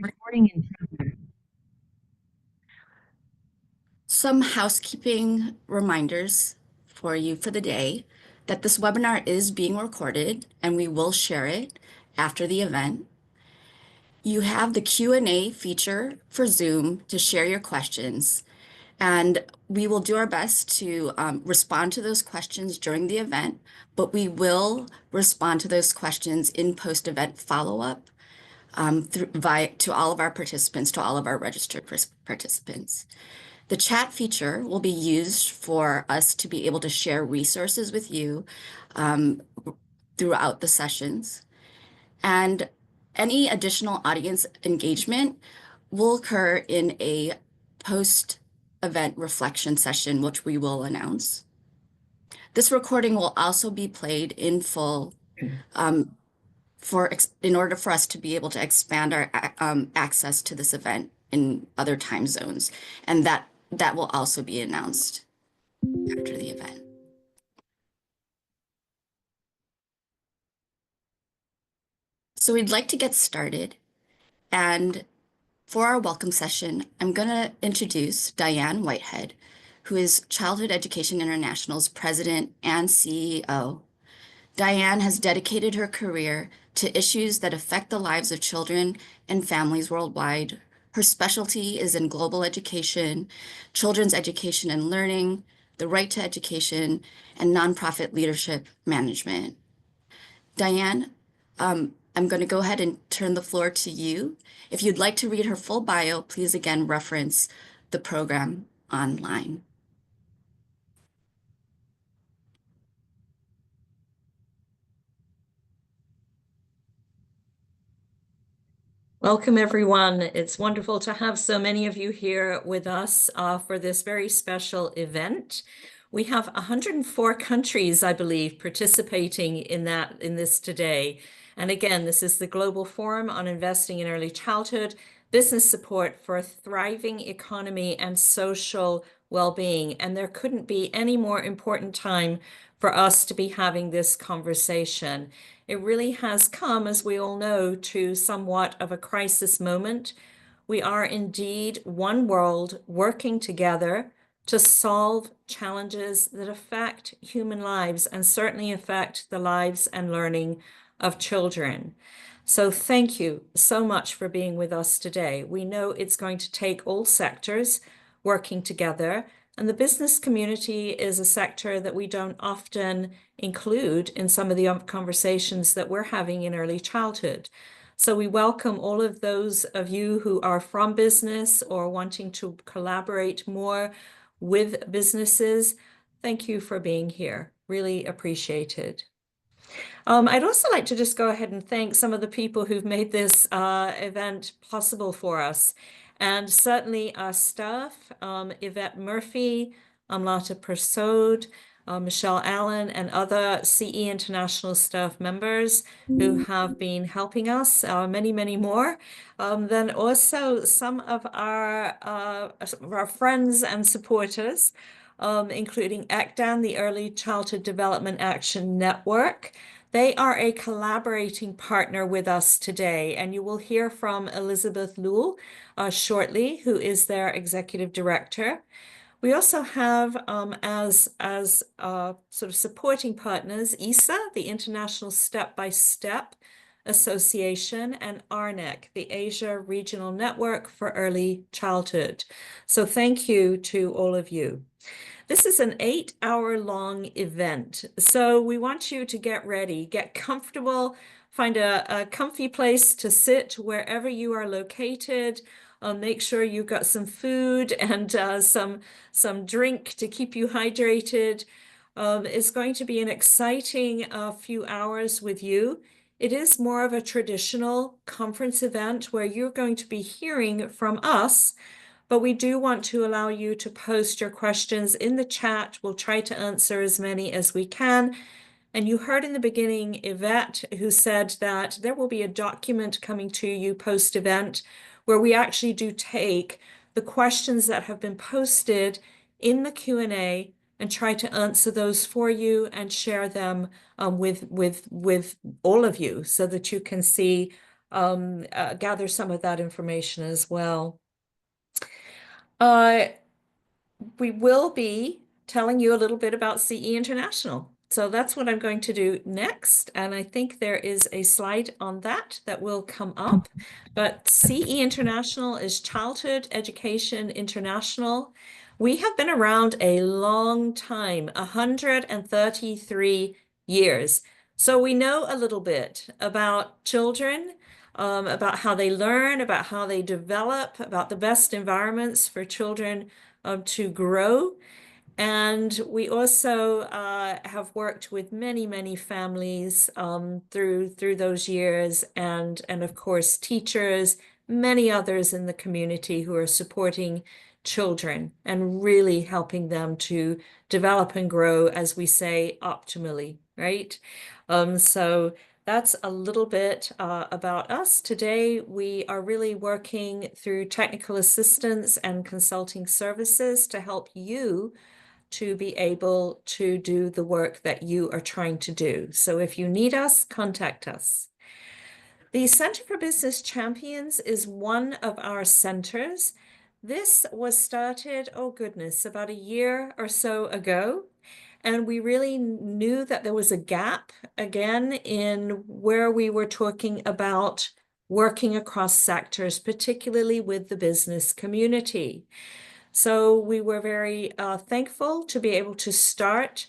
Recording in progress. Some housekeeping reminders for you for the day that this webinar is being recorded and we will share it after the event. You have the Q&A feature for Zoom to share your questions, and we will do our best to respond to those questions during the event, but we will respond to those questions in post-event follow-up to all of our participants, to all of our registered participants. The chat feature will be used for us to be able to share resources with you um, throughout the sessions. And any additional audience engagement will occur in a post-event reflection session, which we will announce. This recording will also be played in full um, in order for us to be able to expand our access to this event in other time zones. And that will also be announced after the event. So we'd like to get started. And for our welcome session, I'm going to introduce Diane Whitehead, who is Childhood Education International's president and CEO. Diane has dedicated her career to issues that affect the lives of children and families worldwide. Her specialty is in global education, children's education and learning, the right to education, and nonprofit leadership management. Diane, I'm going to go ahead and turn the floor to you. If you'd like to read her full bio, please again reference the program online. Welcome, everyone. It's wonderful to have so many of you here with us for this very special event. We have 104 countries, I believe, participating in this today. And again, this is the Global Forum on Investing in Early Childhood, Business Support for a Thriving Economy and Social Wellbeing. And there couldn't be any more important time for us to be having this conversation. It really has come, as we all know, to somewhat of a crisis moment. We are indeed one world working together to solve challenges that affect human lives and certainly affect the lives and learning of children. So thank you so much for being with us today. We know it's going to take all sectors working together, and the business community is a sector that we don't often include in some of the conversations that we're having in early childhood. So we welcome all of those of you who are from business or wanting to collaborate more with businesses. Thank you for being here. Really appreciated. I'd also like to just go ahead and thank some of the people who've made this event possible for us. And certainly our staff, Yvette Murphy, Amlata Persaud, Michelle Allen, and other CE International staff members who have been helping us, many, many more. Then also some of our friends and supporters, including ECDAN, the Early Childhood Development Action Network. They are a collaborating partner with us today, and you will hear from Elizabeth Lule shortly, who is their executive director. We also have as sort of supporting partners, ISA, the International Step by Step Association, and ARNEC, the Asia Regional Network for Early Childhood. So thank you to all of you. This is an 8-hour-long event, so we want you to get ready, get comfortable, find a comfy place to sit wherever you are located. Make sure you've got some food and some drink to keep you hydrated. It's going to be an exciting few hours with you. It is more of a traditional conference event where you're going to be hearing from us, but we do want to allow you to post your questions in the chat. We'll try to answer as many as we can. And you heard in the beginning Yvette, who said that there will be a document coming to you post-event where we actually do take the questions that have been posted in the Q&A and try to answer those for you and share them with all of you so that you can see gather some of that information as well. Uh, we will be telling you a little bit about CE International. So that's what I'm going to do next. And I think there is a slide on that that will come up. But CE International is Childhood Education International. We have been around a long time, 133 years. So we know a little bit about children, about how they learn, about how they develop, about the best environments for children to grow. And we also have worked with many, many families through those years, and of course teachers, many others in the community who are supporting children and really helping them to develop and grow, as we say, optimally, right? So that's a little bit about us. Today, we are really working through technical assistance and consulting services to help you to be able to do the work that you are trying to do. So if you need us, contact us. The Center for Business Champions is one of our centers. This was started, oh goodness, about a year or so ago. And we really knew that there was a gap again in where we were talking about working across sectors, particularly with the business community. So we were very thankful to be able to start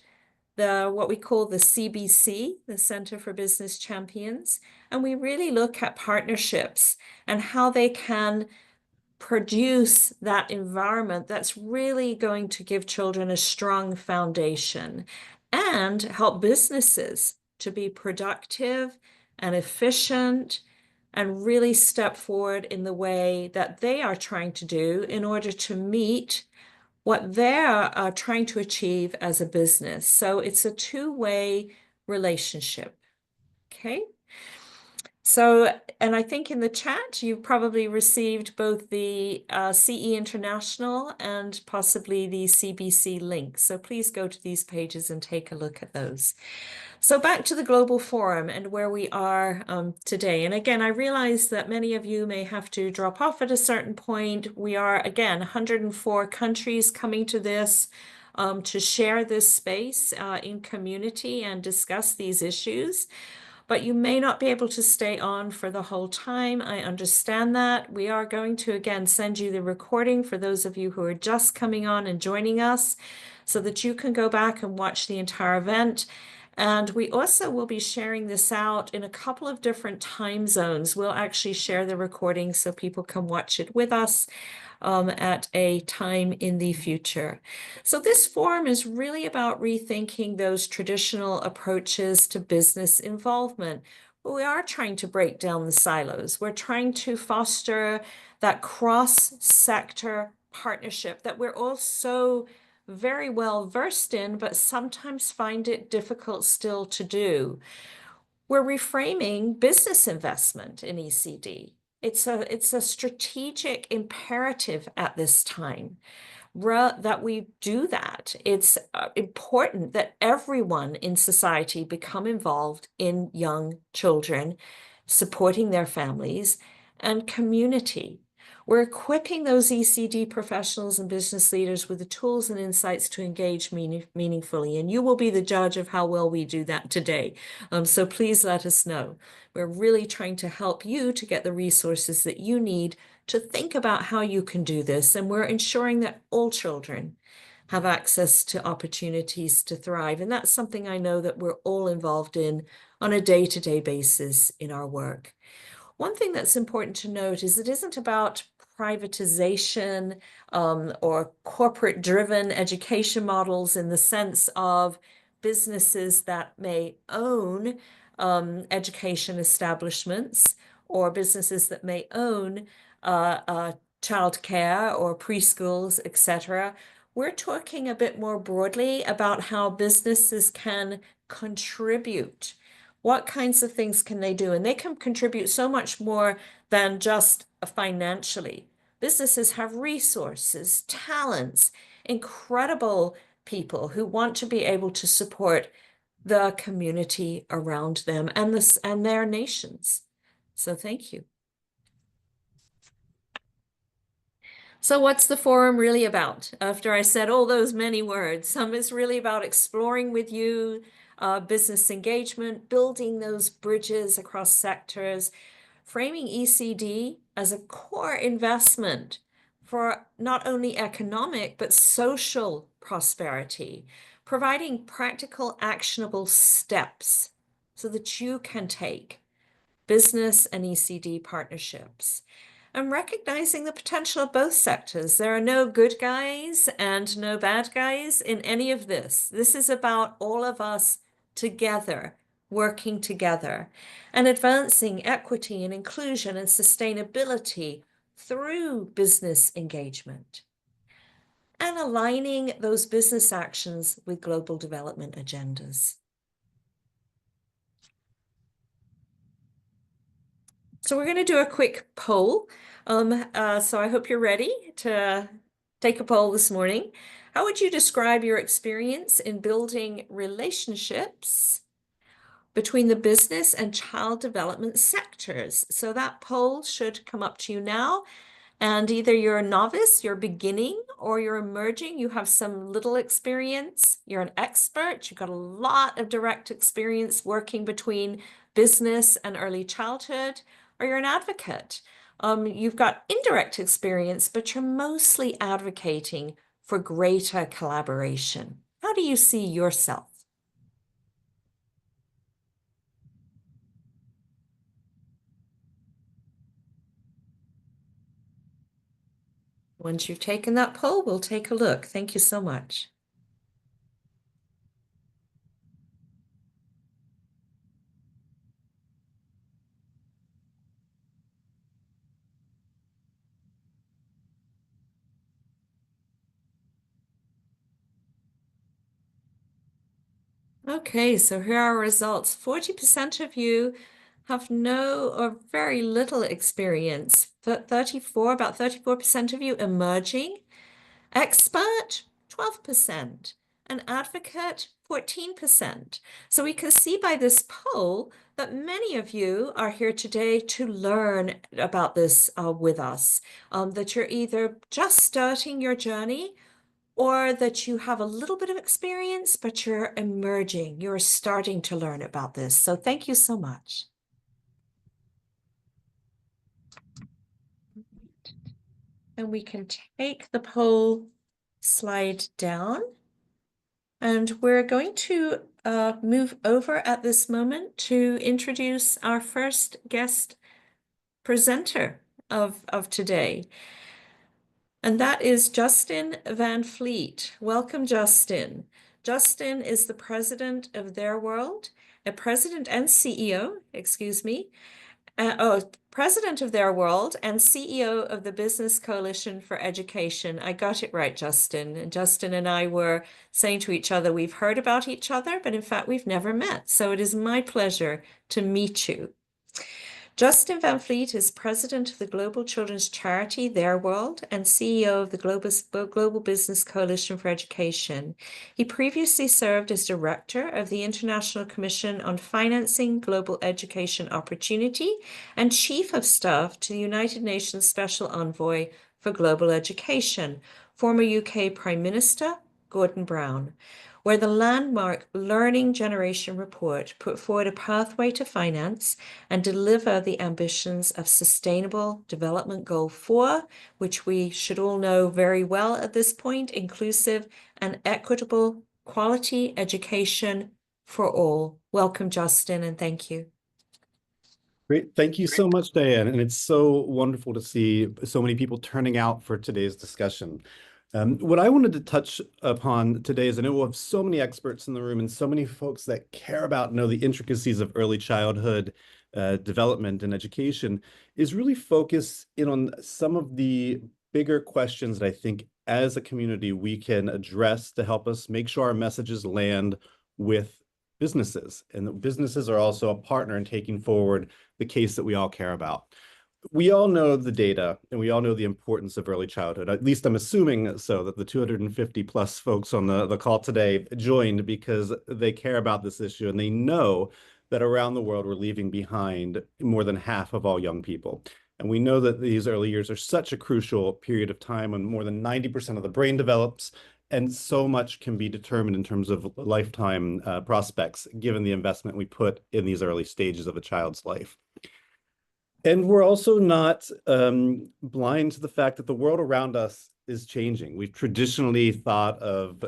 what we call the CBC, the Center for Business Champions. And we really look at partnerships and how they can produce that environment that's really going to give children a strong foundation and help businesses to be productive and efficient and really step forward in the way that they are trying to do in order to meet what they're trying to achieve as a business. So it's a two-way relationship. Okay. So, and I think in the chat, you've probably received both the CE International and possibly the CBC link. So please go to these pages and take a look at those. So back to the Global Forum and where we are today. And again, I realize that many of you may have to drop off at a certain point. We are, again, 104 countries coming to this to share this space in community and discuss these issues. But you may not be able to stay on for the whole time. I understand that. We are going to, again, send you the recording for those of you who are just coming on and joining us so that you can go back and watch the entire event. And we also will be sharing this out in a couple of different time zones. We'll actually share the recording so people can watch it with us at a time in the future. So this forum is really about rethinking those traditional approaches to business involvement. We are trying to break down the silos. We're trying to foster that cross-sector partnership that we're all so very well versed in, but sometimes find it difficult still to do. We're reframing business investment in ECD. It's a strategic imperative at this time that we do that. It's important that everyone in society become involved in young children, supporting their families and community. We're equipping those ECD professionals and business leaders with the tools and insights to engage meaningfully. And you will be the judge of how well we do that today. So please let us know. We're really trying to help you to get the resources that you need to think about how you can do this. And we're ensuring that all children have access to opportunities to thrive. And that's something I know that we're all involved in on a day-to-day basis in our work. One thing that's important to note is it isn't about privatization or corporate-driven education models in the sense of businesses that may own education establishments or businesses that may own childcare or preschools, etc. We're talking a bit more broadly about how businesses can contribute. What kinds of things can they do? And they can contribute so much more than just financially. Businesses have resources, talents, incredible people who want to be able to support the community around them and their nations. So thank you. So what's the forum really about? After I said all those many words, some is really about exploring with you business engagement, building those bridges across sectors, framing ECD as a core investment for not only economic, but social prosperity, providing practical, actionable steps so that you can take business and ECD partnerships, and recognizing the potential of both sectors. There are no good guys and no bad guys in any of this. This is about all of us together, working together, and advancing equity and inclusion and sustainability through business engagement, and aligning those business actions with global development agendas. So we're going to do a quick poll. So I hope you're ready to take a poll this morning. How would you describe your experience in building relationships between the business and child development sectors? So that poll should come up to you now. And either you're a novice, you're beginning, or you're emerging, you have some little experience, you're an expert, you've got a lot of direct experience working between business and early childhood, or you're an advocate. You've got indirect experience, but you're mostly advocating for greater collaboration. How do you see yourself? Once you've taken that poll, we'll take a look. Thank you so much. Okay, so here are our results. 40% of you have no or very little experience. About 34% of you emerging. Expert, 12%. An advocate, 14%. So we can see by this poll that many of you are here today to learn about this with us, that you're either just starting your journey or that you have a little bit of experience, but you're emerging, you're starting to learn about this. So thank you so much. And we can take the poll slide down. And we're going to move over at this moment to introduce our first guest presenter of today. And that is Justin Van Fleet. Welcome, Justin. Justin is the president of Their World, a president and CEO, excuse me. President of Their World and CEO of the Business Coalition for Education. I got it right, Justin. And Justin and I were saying to each other, we've heard about each other, but in fact, we've never met. So it is my pleasure to meet you. Justin Van Fleet is president of the global children's charity, Their World, and CEO of the Global Business Coalition for Education. He previously served as director of the International Commission on Financing Global Education Opportunity and chief of staff to the United Nations Special Envoy for Global Education, former UK Prime Minister Gordon Brown, where the landmark Learning Generation report put forward a pathway to finance and deliver the ambitions of Sustainable Development Goal 4, which we should all know very well at this point, inclusive and equitable quality education for all. Welcome, Justin, and thank you. Great. Thank you so much, Diane. And it's so wonderful to see so many people turning out for today's discussion. What I wanted to touch upon today is I know we'll have so many experts in the room and so many folks that care about, know the intricacies of early childhood development and education, is really focus in on some of the bigger questions that I think as a community we can address to help us make sure our messages land with businesses. And that businesses are also a partner in taking forward the case that we all care about. We all know the data and we all know the importance of early childhood. At least I'm assuming so, that the 250 plus folks on the call today joined because they care about this issue and they know that around the world we're leaving behind more than half of all young people. And we know that these early years are such a crucial period of time when more than 90% of the brain develops, and so much can be determined in terms of lifetime prospects, given the investment we put in these early stages of a child's life. And we're also not blind to the fact that the world around us is changing. We've traditionally thought of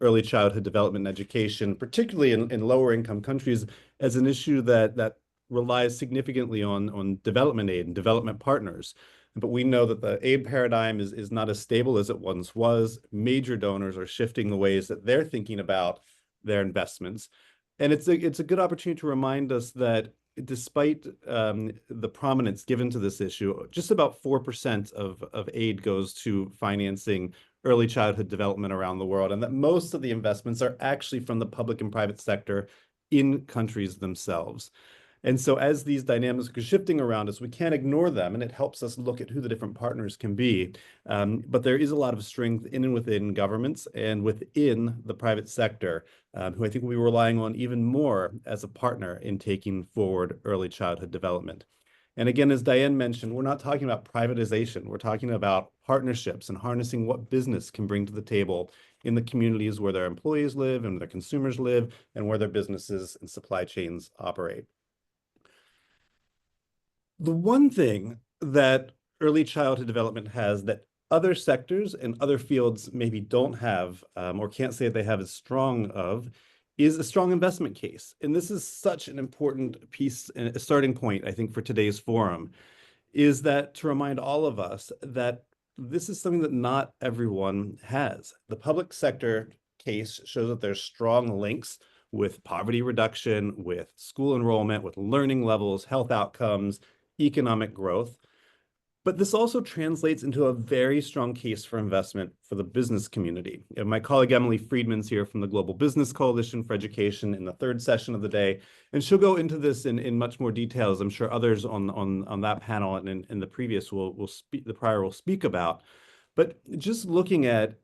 early childhood development and education, particularly in lower income countries, as an issue that relies significantly on development aid and development partners. But we know that the aid paradigm is not as stable as it once was. Major donors are shifting the ways that they're thinking about their investments. And it's a good opportunity to remind us that despite the prominence given to this issue, just about 4% of aid goes to financing early childhood development around the world, and that most of the investments are actually from the public and private sector in countries themselves. And so as these dynamics are shifting around us, we can't ignore them, and it helps us look at who the different partners can be. But there is a lot of strength in and within governments and within the private sector, who I think we'll be relying on even more as a partner in taking forward early childhood development. And again, as Diane mentioned, we're not talking about privatization. We're talking about partnerships and harnessing what business can bring to the table in the communities where their employees live and their consumers live and where their businesses and supply chains operate. The one thing that early childhood development has that other sectors and other fields maybe don't have or can't say they have as strong of is a strong investment case. And this is such an important piece and a starting point, I think, for today's forum, is that to remind all of us that this is something that not everyone has. The public sector case shows that there's strong links with poverty reduction, with school enrollment, with learning levels, health outcomes, economic growth. But this also translates into a very strong case for investment for the business community. And my colleague Emily Friedman's here from the Global Business Coalition for Education in the third session of the day, and she'll go into this in much more detail, as I'm sure others on that panel and in the previous the prior will speak about. But just looking at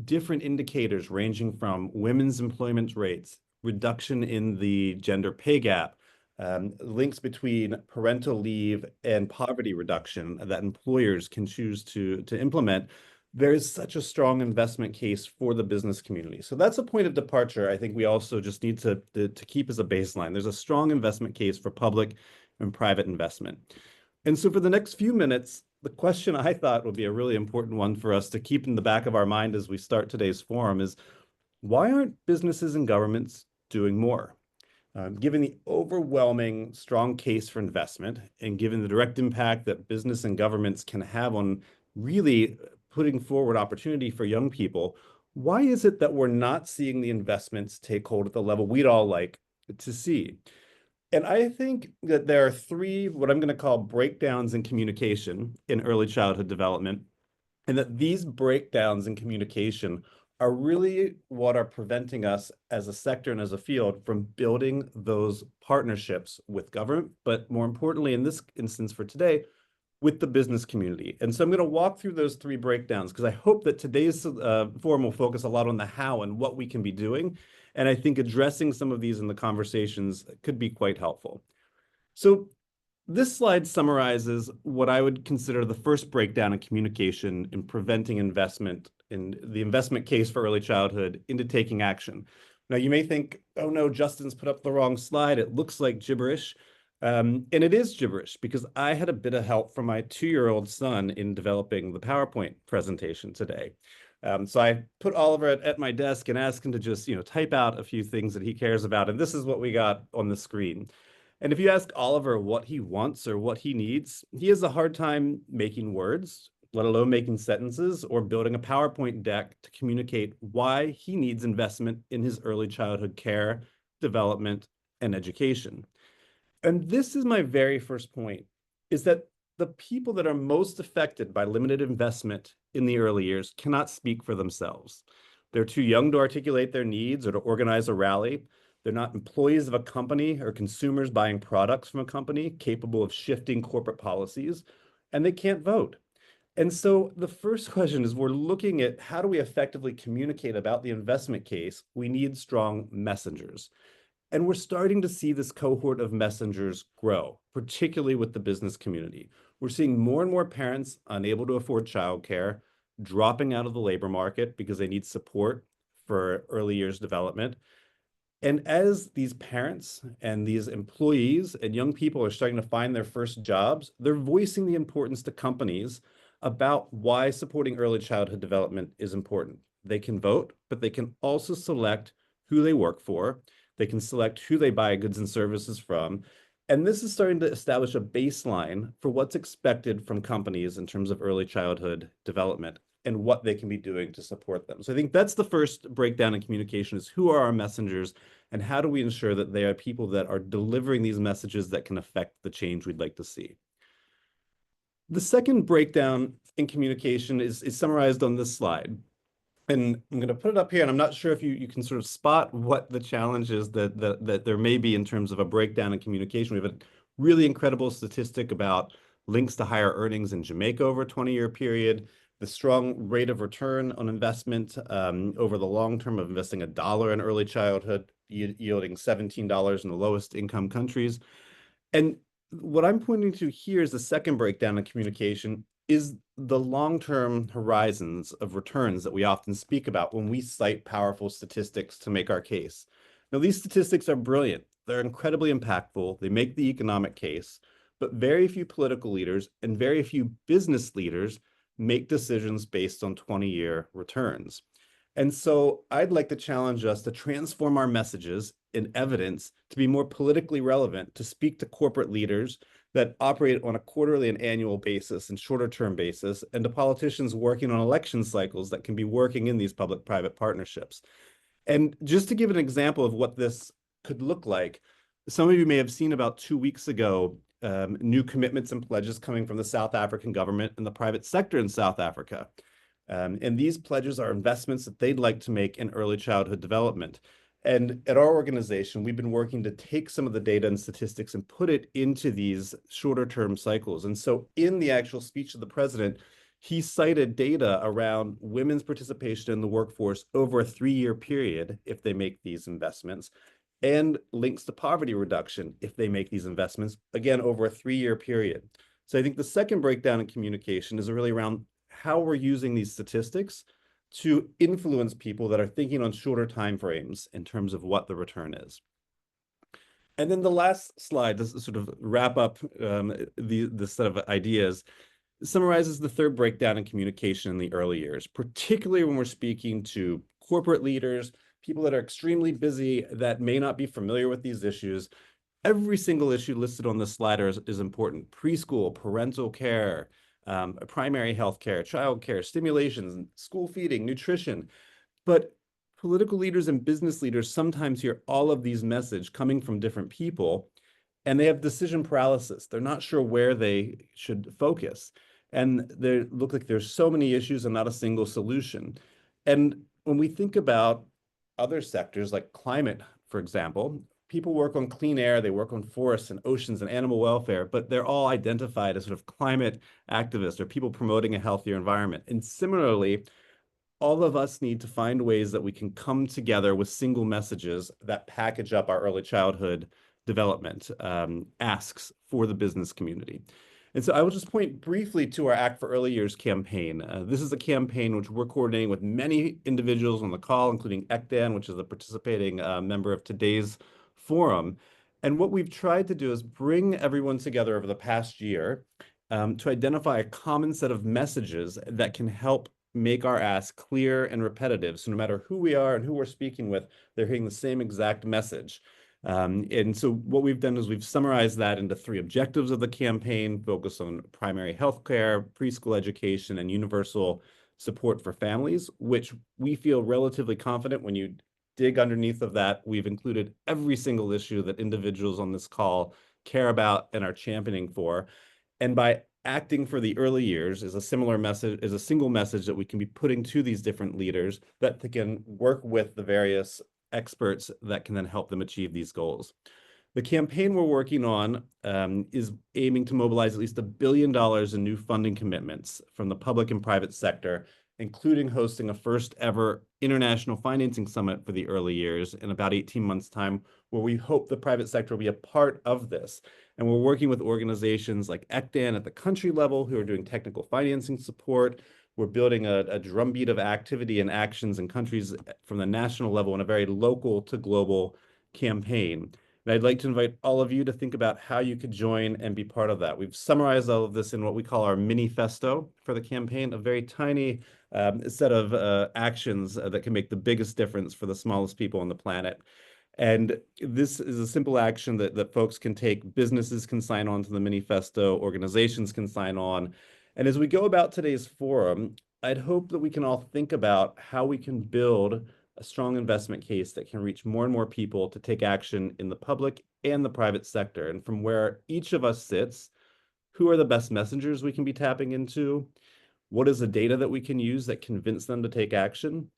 different indicators ranging from women's employment rates, reduction in the gender pay gap, links between parental leave and poverty reduction that employers can choose to implement, there is such a strong investment case for the business community. So that's a point of departure I think we also just need to keep as a baseline. There's a strong investment case for public and private investment. And so for the next few minutes, the question I thought would be a really important one for us to keep in the back of our mind as we start today's forum is, why aren't businesses and governments doing more? Given the overwhelming strong case for investment and given the direct impact that business and governments can have on really putting forward opportunity for young people, why is it that we're not seeing the investments take hold at the level we'd all like to see? And I think that there are three, what I'm going to call breakdowns in communication in early childhood development, and that these breakdowns in communication are really what are preventing us as a sector and as a field from building those partnerships with government, but more importantly, in this instance for today, with the business community. And so I'm going to walk through those three breakdowns because I hope that today's forum will focus a lot on the how and what we can be doing. And I think addressing some of these in the conversations could be quite helpful. So this slide summarizes what I would consider the first breakdown in communication in preventing investment in the investment case for early childhood into taking action. Now, you may think, oh no, Justin's put up the wrong slide. It looks like gibberish. And it is gibberish because I had a bit of help from my 2-year-old son in developing the PowerPoint presentation today. So I put Oliver at my desk and asked him to just, type out a few things that he cares about. And this is what we got on the screen. And if you ask Oliver what he wants or what he needs, he has a hard time making words, let alone making sentences or building a PowerPoint deck to communicate why he needs investment in his early childhood care, development, and education. And this is my very first point, is that the people that are most affected by limited investment in the early years cannot speak for themselves. They're too young to articulate their needs or to organize a rally. They're not employees of a company or consumers buying products from a company capable of shifting corporate policies, and they can't vote. And so the first question is, we're looking at how do we effectively communicate about the investment case? We need strong messengers. And we're starting to see this cohort of messengers grow, particularly with the business community. We're seeing more and more parents unable to afford childcare, dropping out of the labor market because they need support for early years development. And as these parents and these employees and young people are starting to find their first jobs, they're voicing the importance to companies about why supporting early childhood development is important. They can vote, but they can also select who they work for. They can select who they buy goods and services from. And this is starting to establish a baseline for what's expected from companies in terms of early childhood development and what they can be doing to support them. So I think that's the first breakdown in communication, is who are our messengers and how do we ensure that they are people that are delivering these messages that can affect the change we'd like to see. The second breakdown in communication is summarized on this slide. And I'm going to put it up here, and I'm not sure if you can sort of spot what the challenges that there may be in terms of a breakdown in communication. We have a really incredible statistic about links to higher earnings in Jamaica over a 20-year period, the strong rate of return on investment over the long term of investing $1 in early childhood, yielding $17 in the lowest income countries. And what I'm pointing to here is the second breakdown in communication is the long-term horizons of returns that we often speak about when we cite powerful statistics to make our case. Now, these statistics are brilliant. They're incredibly impactful. They make the economic case, but very few political leaders and very few business leaders make decisions based on 20-year returns. And so I'd like to challenge us to transform our messages and evidence to be more politically relevant, to speak to corporate leaders that operate on a quarterly and annual basis and shorter term basis, and to politicians working on election cycles that can be working in these public-private partnerships. And just to give an example of what this could look like, some of you may have seen about 2 weeks ago new commitments and pledges coming from the South African government and the private sector in South Africa. And these pledges are investments that they'd like to make in early childhood development. And at our organization, we've been working to take some of the data and statistics and put it into these shorter term cycles. And so in the actual speech of the president, he cited data around women's participation in the workforce over a 3-year period if they make these investments, and links to poverty reduction if they make these investments, again, over a 3-year period. So I think the second breakdown in communication is really around how we're using these statistics to influence people that are thinking on shorter timeframes in terms of what the return is. And then the last slide, to sort of wrap up the set of ideas, summarizes the third breakdown in communication in the early years, particularly when we're speaking to corporate leaders, people that are extremely busy, that may not be familiar with these issues. Every single issue listed on this slide is important: preschool, parental care, primary health care, child care, stimulations, school feeding, nutrition. But political leaders and business leaders sometimes hear all of these messages coming from different people, and they have decision paralysis. They're not sure where they should focus. And they look like there's so many issues and not a single solution. And when we think about other sectors like climate, for example, people work on clean air, they work on forests and oceans and animal welfare, but they're all identified as sort of climate activists or people promoting a healthier environment. And similarly, all of us need to find ways that we can come together with single messages that package up our early childhood development asks for the business community. And so I will just point briefly to our Act for Early Years campaign. This is a campaign which we're coordinating with many individuals on the call, including ECDAN, which is a participating member of today's forum. And what we've tried to do is bring everyone together over the past year to identify a common set of messages that can help make our ask clear and repetitive. So no matter who we are and who we're speaking with, they're hearing the same exact message. And so what we've done is we've summarized that into 3 objectives of the campaign: focus on primary health care, preschool education, and universal support for families, which we feel relatively confident when you dig underneath of that, we've included every single issue that individuals on this call care about and are championing for. And by acting for the early years is a similar message, is a single message that we can be putting to these different leaders that they can work with the various experts that can then help them achieve these goals. The campaign we're working on is aiming to mobilize at least $1 billion in new funding commitments from the public and private sector, including hosting a first ever international financing summit for the early years in about 18 months' time, where we hope the private sector will be a part of this. And we're working with organizations like ECDAN at the country level who are doing technical financing support. We're building a drumbeat of activity and actions in countries from the national level in a very local to global campaign. And I'd like to invite all of you to think about how you could join and be part of that. We've summarized all of this in what we call our mini-festo for the campaign, a very tiny set of actions that can make the biggest difference for the smallest people on the planet. And this is a simple action that folks can take. Businesses can sign on to the manifesto, organizations can sign on. And as we go about today's forum, I'd hope that we can all think about how we can build a strong investment case that can reach more and more people to take action in the public and the private sector. And from where each of us sits, who are the best messengers we can be tapping into? What is the data that we can use that convince them to take action?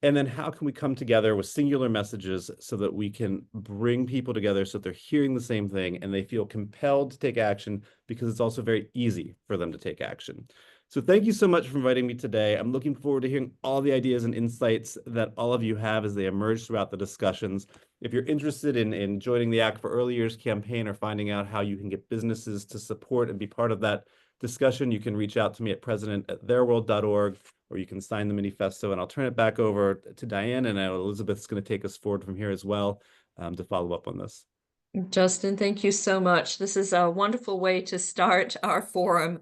And then how can we come together with singular messages so that we can bring people together so that they're hearing the same thing and they feel compelled to take action, because it's also very easy for them to take action. So thank you so much for inviting me today. I'm looking forward to hearing all the ideas and insights that all of you have as they emerge throughout the discussions. If you're interested in joining the Act for Early Years campaign or finding out how you can get businesses to support and be part of that discussion, you can reach out to me at president@theirworld.org, or you can sign the manifesto. And I'll turn it back over to Diane, and Elizabeth's going to take us forward from here as well to follow up on this. Justin, thank you so much. This is a wonderful way to start our forum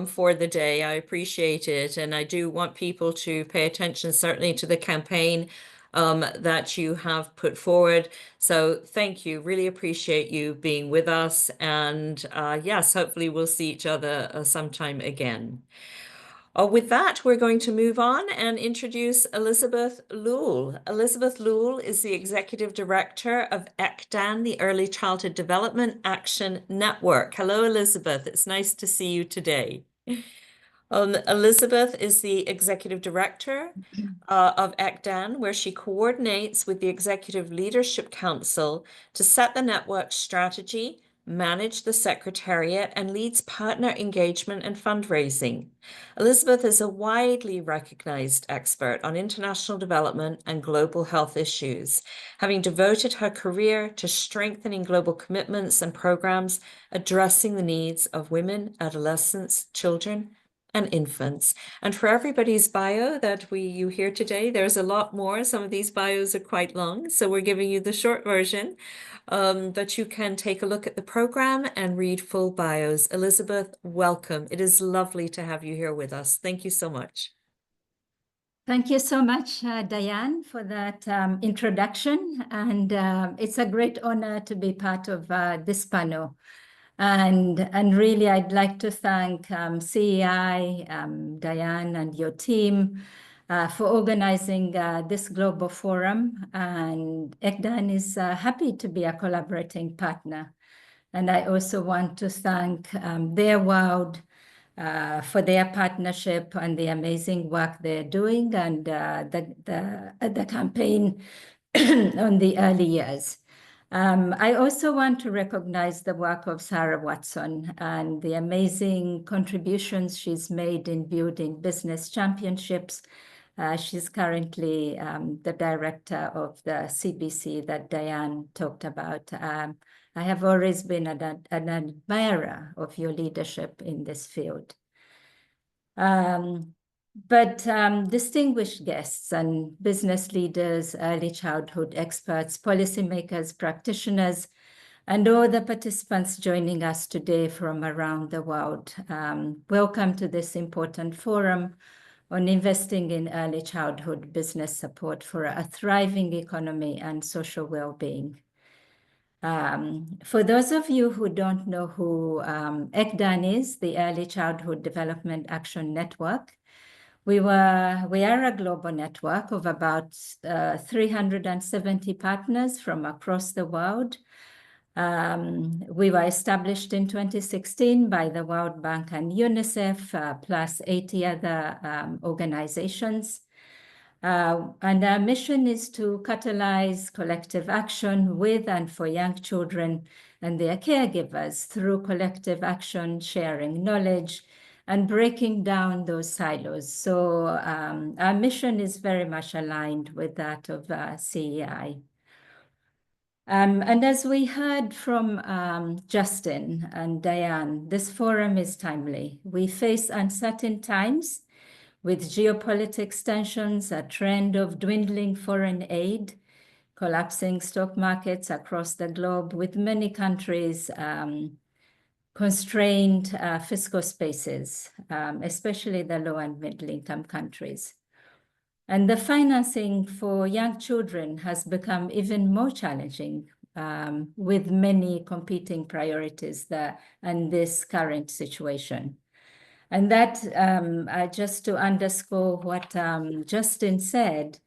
for the day. I appreciate it. And I do want people to pay attention, certainly to the campaign that you have put forward. So thank you. Really appreciate you being with us. And yes, hopefully we'll see each other sometime again. With that, we're going to move on and introduce Elizabeth Lule. Elizabeth Lule is the Executive Director of ECDAN, the Early Childhood Development Action Network. Hello, Elizabeth. It's nice to see you today. Elizabeth is the Executive Director of ECDAN, where she coordinates with the Executive Leadership Council to set the network strategy, manage the secretariat, and leads partner engagement and fundraising. Elizabeth is a widely recognized expert on international development and global health issues, having devoted her career to strengthening global commitments and programs addressing the needs of women, adolescents, children, and infants. And for everybody's bio that you hear today, there's a lot more. Some of these bios are quite long, so we're giving you the short version, but you can take a look at the program and read full bios. Elizabeth, welcome. It is lovely to have you here with us. Thank you so much. Thank you so much, Diane, for that introduction. And it's a great honor to be part of this panel. And really, I'd like to thank CEI, Diane, and your team for organizing this global forum. And ECDAN is happy to be a collaborating partner. And I also want to thank Their World for their partnership and the amazing work they're doing, and the campaign on the early years. I also want to recognize the work of Sarah Watson and the amazing contributions she's made in building business championships. She's currently the director of the CBC that Diane talked about. I have always been an admirer of your leadership in this field. Distinguished guests and business leaders, early childhood experts, policymakers, practitioners, and all the participants joining us today from around the world, welcome to this important forum on investing in early childhood business support for a thriving economy and social well-being. For those of you who don't know who ECDAN is, the Early Childhood Development Action Network, we are a global network of about 370 partners from across the world. We were established in 2016 by the World Bank and UNICEF, plus 80 other organizations. And our mission is to catalyze collective action with and for young children and their caregivers through collective action, sharing knowledge, and breaking down those silos. So our mission is very much aligned with that of CEI. And as we heard from Justin and Diane, this forum is timely. We face uncertain times with geopolitics tensions, a trend of dwindling foreign aid, collapsing stock markets across the globe, with many countries constrained fiscal spaces, especially the low and middle income countries. And the financing for young children has become even more challenging with many competing priorities and this current situation. And that, just to underscore what Justin said,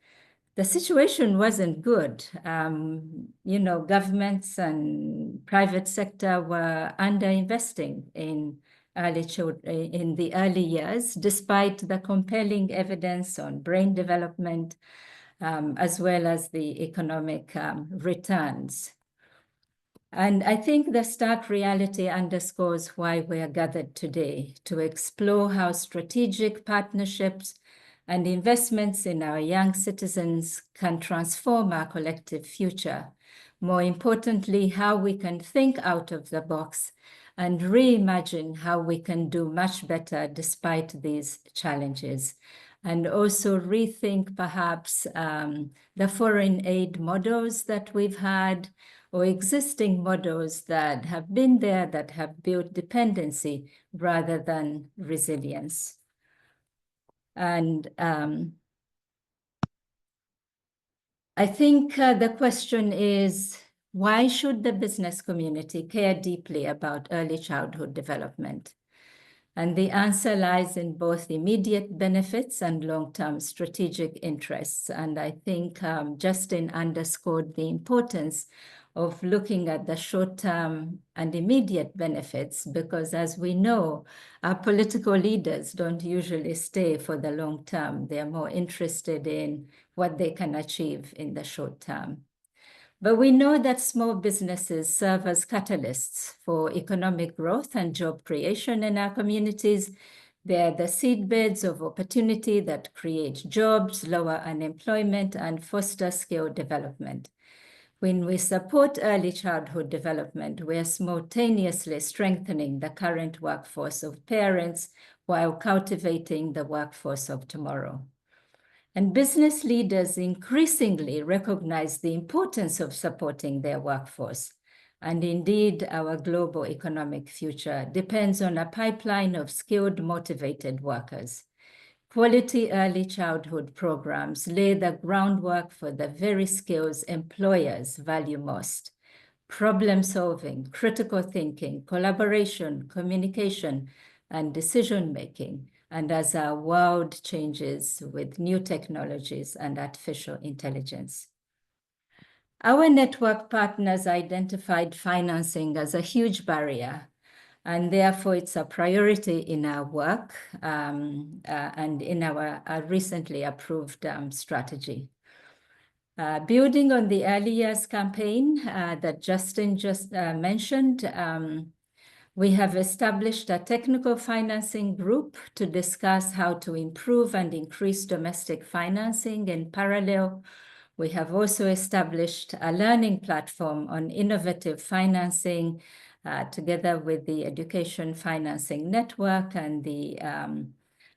the situation wasn't good. Governments and private sector were underinvesting in the early years, despite the compelling evidence on brain development, as well as the economic returns. And I think the stark reality underscores why we are gathered today, to explore how strategic partnerships and investments in our young citizens can transform our collective future. More importantly, how we can think out of the box and reimagine how we can do much better despite these challenges. And also rethink perhaps the foreign aid models that we've had, or existing models that have been there that have built dependency rather than resilience. And I think the question is, why should the business community care deeply about early childhood development? And the answer lies in both immediate benefits and long-term strategic interests. And I think Justin underscored the importance of looking at the short-term and immediate benefits, because as we know, our political leaders don't usually stay for the long term. They're more interested in what they can achieve in the short term. But we know that small businesses serve as catalysts for economic growth and job creation in our communities. They're the seedbeds of opportunity that create jobs, lower unemployment, and foster skill development. When we support early childhood development, we are simultaneously strengthening the current workforce of parents while cultivating the workforce of tomorrow. And business leaders increasingly recognize the importance of supporting their workforce. And indeed, our global economic future depends on a pipeline of skilled, motivated workers. Quality early childhood programs lay the groundwork for the very skills employers value most: problem solving, critical thinking, collaboration, communication, and decision making. And as our world changes with new technologies and artificial intelligence. Our network partners identified financing as a huge barrier, and therefore it's a priority in our work and in our recently approved strategy. Building on the early years campaign that Justin just mentioned, we have established a technical financing group to discuss how to improve and increase domestic financing. In parallel, we have also established a learning platform on innovative financing together with the Education Financing Network and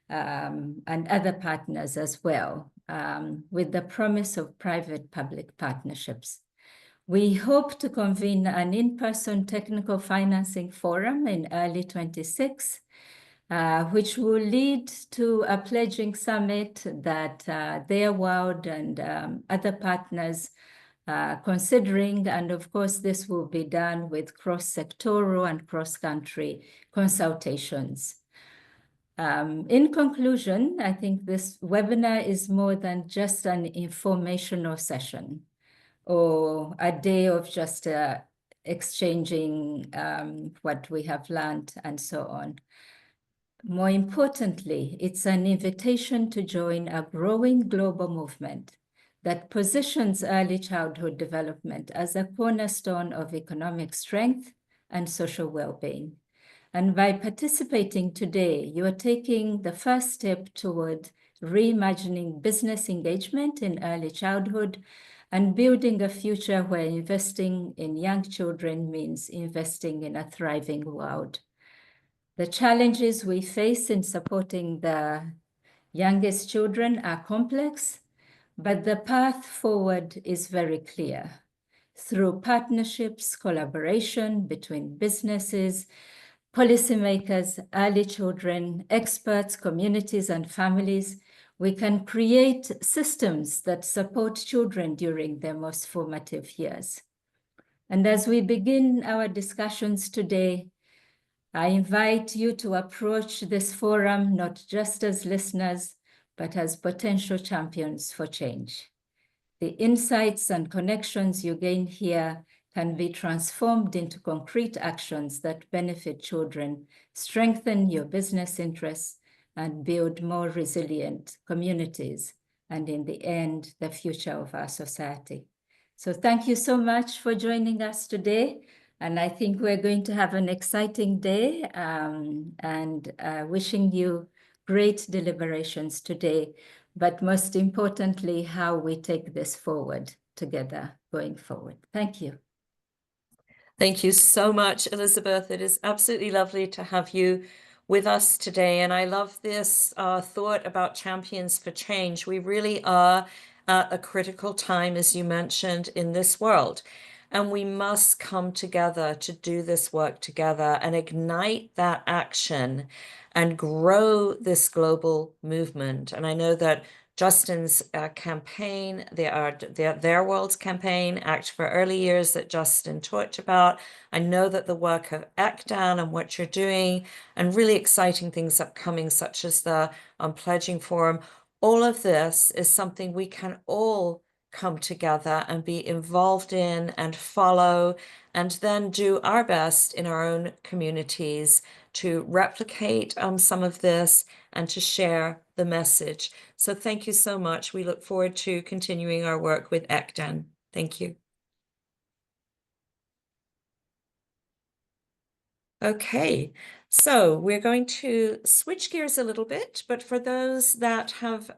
and other partners as well, with the promise of private-public partnerships. We hope to convene an in-person technical financing forum in early 26, which will lead to a pledging summit that their world and other partners considering. And of course, this will be done with cross-sectoral and cross-country consultations. In conclusion, I think this webinar is more than just an informational session or a day of just exchanging what we have learned and so on. More importantly, it's an invitation to join a growing global movement that positions early childhood development as a cornerstone of economic strength and social well-being. And by participating today, you are taking the first step toward reimagining business engagement in early childhood and building a future where investing in young children means investing in a thriving world. The challenges we face in supporting the youngest children are complex, but the path forward is very clear. Through partnerships, collaboration between businesses, policymakers, early children, experts, communities, and families, we can create systems that support children during their most formative years. And as we begin our discussions today, I invite you to approach this forum not just as listeners, but as potential champions for change. The insights and connections you gain here can be transformed into concrete actions that benefit children, strengthen your business interests, and build more resilient communities, and in the end, the future of our society. So thank you so much for joining us today. And I think we're going to have an exciting day, and wishing you great deliberations today, but most importantly, how we take this forward together going forward. Thank you. Thank you so much, Elizabeth. It is absolutely lovely to have you with us today. And I love this thought about champions for change. We really are at a critical time, as you mentioned, in this world. And we must come together to do this work together and ignite that action and grow this global movement. And I know that Justin's campaign, their World's campaign, Act for Early Years, that Justin talked about. I know that the work of ECDAN and what you're doing, and really exciting things upcoming, such as the Pledging Forum, all of this is something we can all come together and be involved in and follow, and then do our best in our own communities to replicate some of this and to share the message. So thank you so much. We look forward to continuing our work with ECDAN. Thank you. Okay, so we're going to switch gears a little bit, but for those that have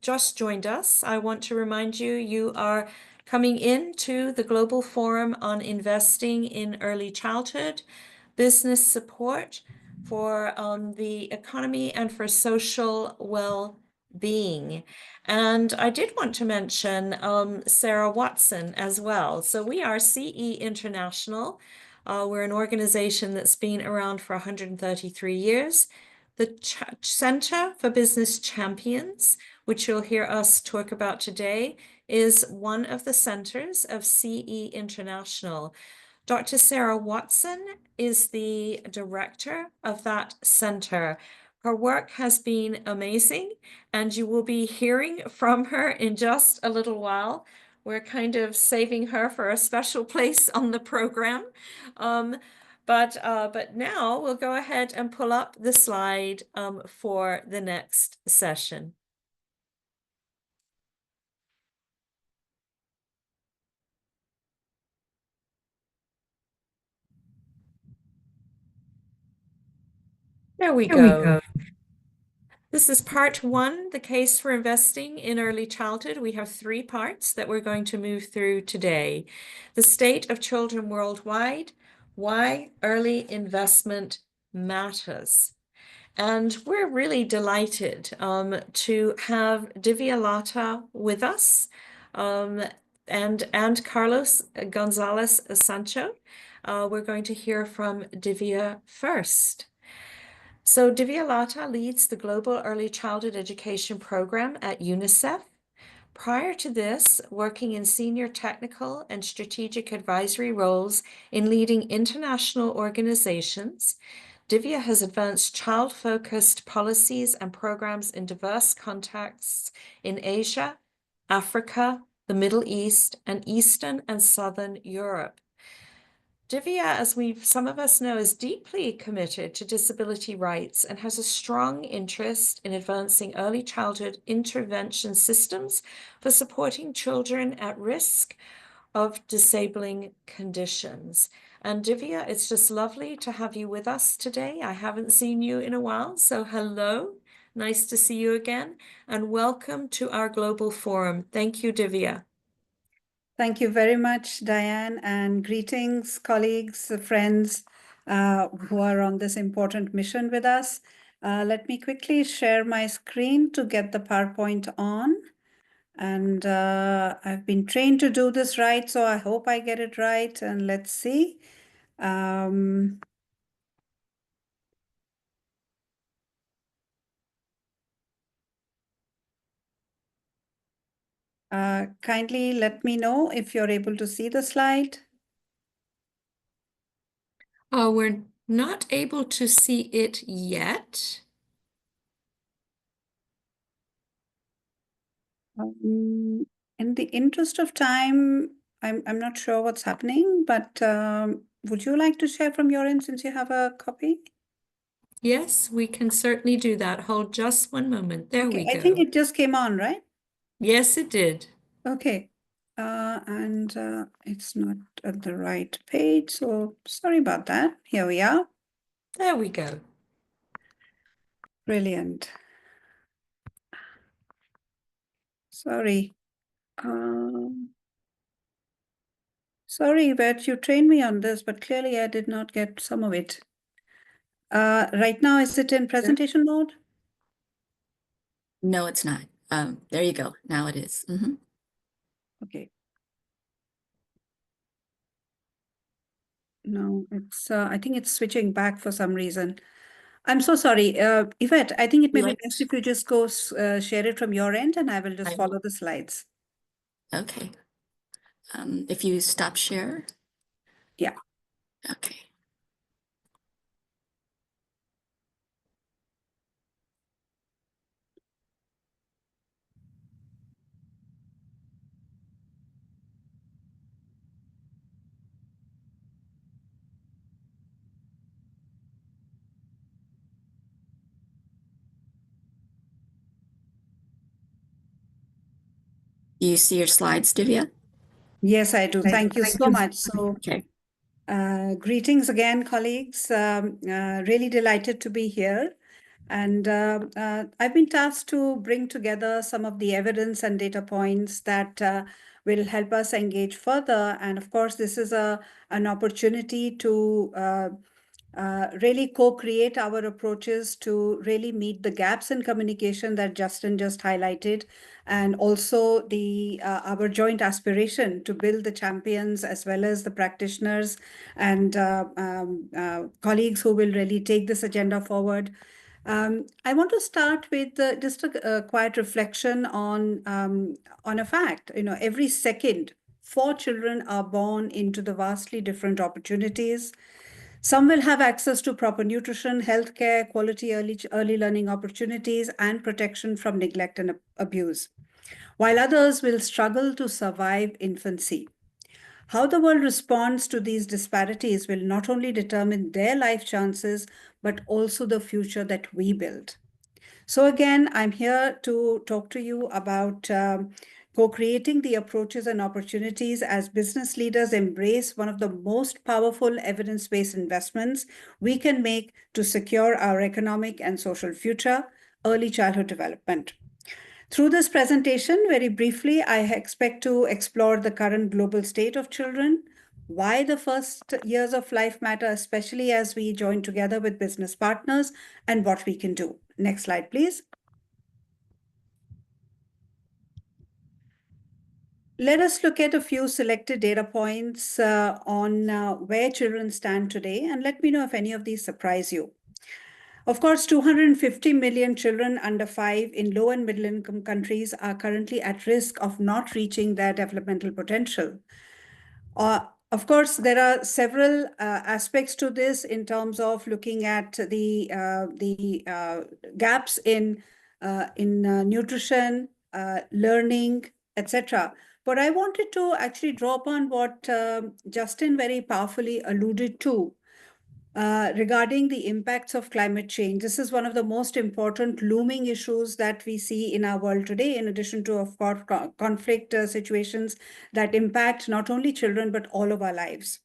just joined us, I want to remind you, you are coming into the Global Forum on Investing in Early Childhood, Business Support for the Economy and for Social Well-Being. And I did want to mention Sarah Watson as well. So we are CE International. We're an organization that's been around for 133 years. The Center for Business Champions, which you'll hear us talk about today, is one of the centers of CE International. Dr. Sarah Watson is the director of that center. Her work has been amazing, and you will be hearing from her in just a little while. We're kind of saving her for a special place on the program. But now we'll go ahead and pull up the slide for the next session. There we go. This is part one, the case for investing in early childhood. We have three parts that we're going to move through today. The state of children worldwide, why early investment matters. And we're really delighted to have Divya Lata with us and Carlos Gonzalez Sancho. We're going to hear from Divya first. So Divya Lata leads the Global Early Childhood Education Program at UNICEF. Prior to this, working in senior technical and strategic advisory roles in leading international organizations, Divya has advanced child-focused policies and programs in diverse contexts in Asia, Africa, the Middle East, and Eastern and Southern Europe. Divya, as some of us know, is deeply committed to disability rights and has a strong interest in advancing early childhood intervention systems for supporting children at risk of disabling conditions. And Divya, it's just lovely to have you with us today. I haven't seen you in a while, so hello. Nice to see you again, and welcome to our Global Forum. Thank you, Divya. Thank you very much, Diane, and greetings, colleagues, friends who are on this important mission with us. Let me quickly share my screen to get the PowerPoint on. And I've been trained to do this right, so I hope I get it right. And let's see. Kindly let me know if you're able to see the slide. We're not able to see it yet. In the interest of time, I'm not sure what's happening, but would you like to share from your end since you have a copy? Yes, we can certainly do that. Hold just one moment. There we Okay, I think go. it just came on, right? Yes, it did. Okay. And it's not at the right page, so sorry about that. Here we are. There we go. Brilliant. Sorry. Sorry, but you trained me on this, but clearly I did not get some of it. Right now, is it in presentation mode? No, it's not. There you go. Now it is. Okay. No, it's I think it's switching back for some reason. I'm so sorry. Yvette, I think it may be Yvette. best if you just go share it from your end and I will just I- follow the slides. Okay. If you stop share. Yeah. Okay. You see your slides, Divya? Yes, I do. Thank you so much. So, Okay. greetings again, colleagues. Really delighted to be here. And I've been tasked to bring together some of the evidence and data points that will help us engage further. And of course, this is an opportunity to really co-create our approaches to really meet the gaps in communication that Justin just highlighted, and also the our joint aspiration to build the champions as well as the practitioners and colleagues who will really take this agenda forward. I want to start with just a quiet reflection on a fact. You know, every second, 4 children are born into the vastly different opportunities. Some will have access to proper nutrition, healthcare, quality early learning opportunities, and protection from neglect and abuse, while others will struggle to survive infancy. How the world responds to these disparities will not only determine their life chances, but also the future that we build. So again, I'm here to talk to you about co-creating the approaches and opportunities as business leaders embrace one of the most powerful evidence-based investments we can make to secure our economic and social future, early childhood development. Through this presentation, very briefly, I expect to explore the current global state of children, why the first years of life matter, especially as we join together with business partners, and what we can do. Next slide, please. Let us look at a few selected data points on where children stand today, and let me know if any of these surprise you. Of course, 250 million children under 5 in low and middle income countries are currently at risk of not reaching their developmental potential. Of course, there are several aspects to this in terms of looking at the gaps in nutrition, learning, etc. But I wanted to actually draw upon what Justin very powerfully alluded to regarding the impacts of climate change. This is one of the most important looming issues that we see in our world today, in addition to, of course, conflict situations that impact not only children, but all of our lives.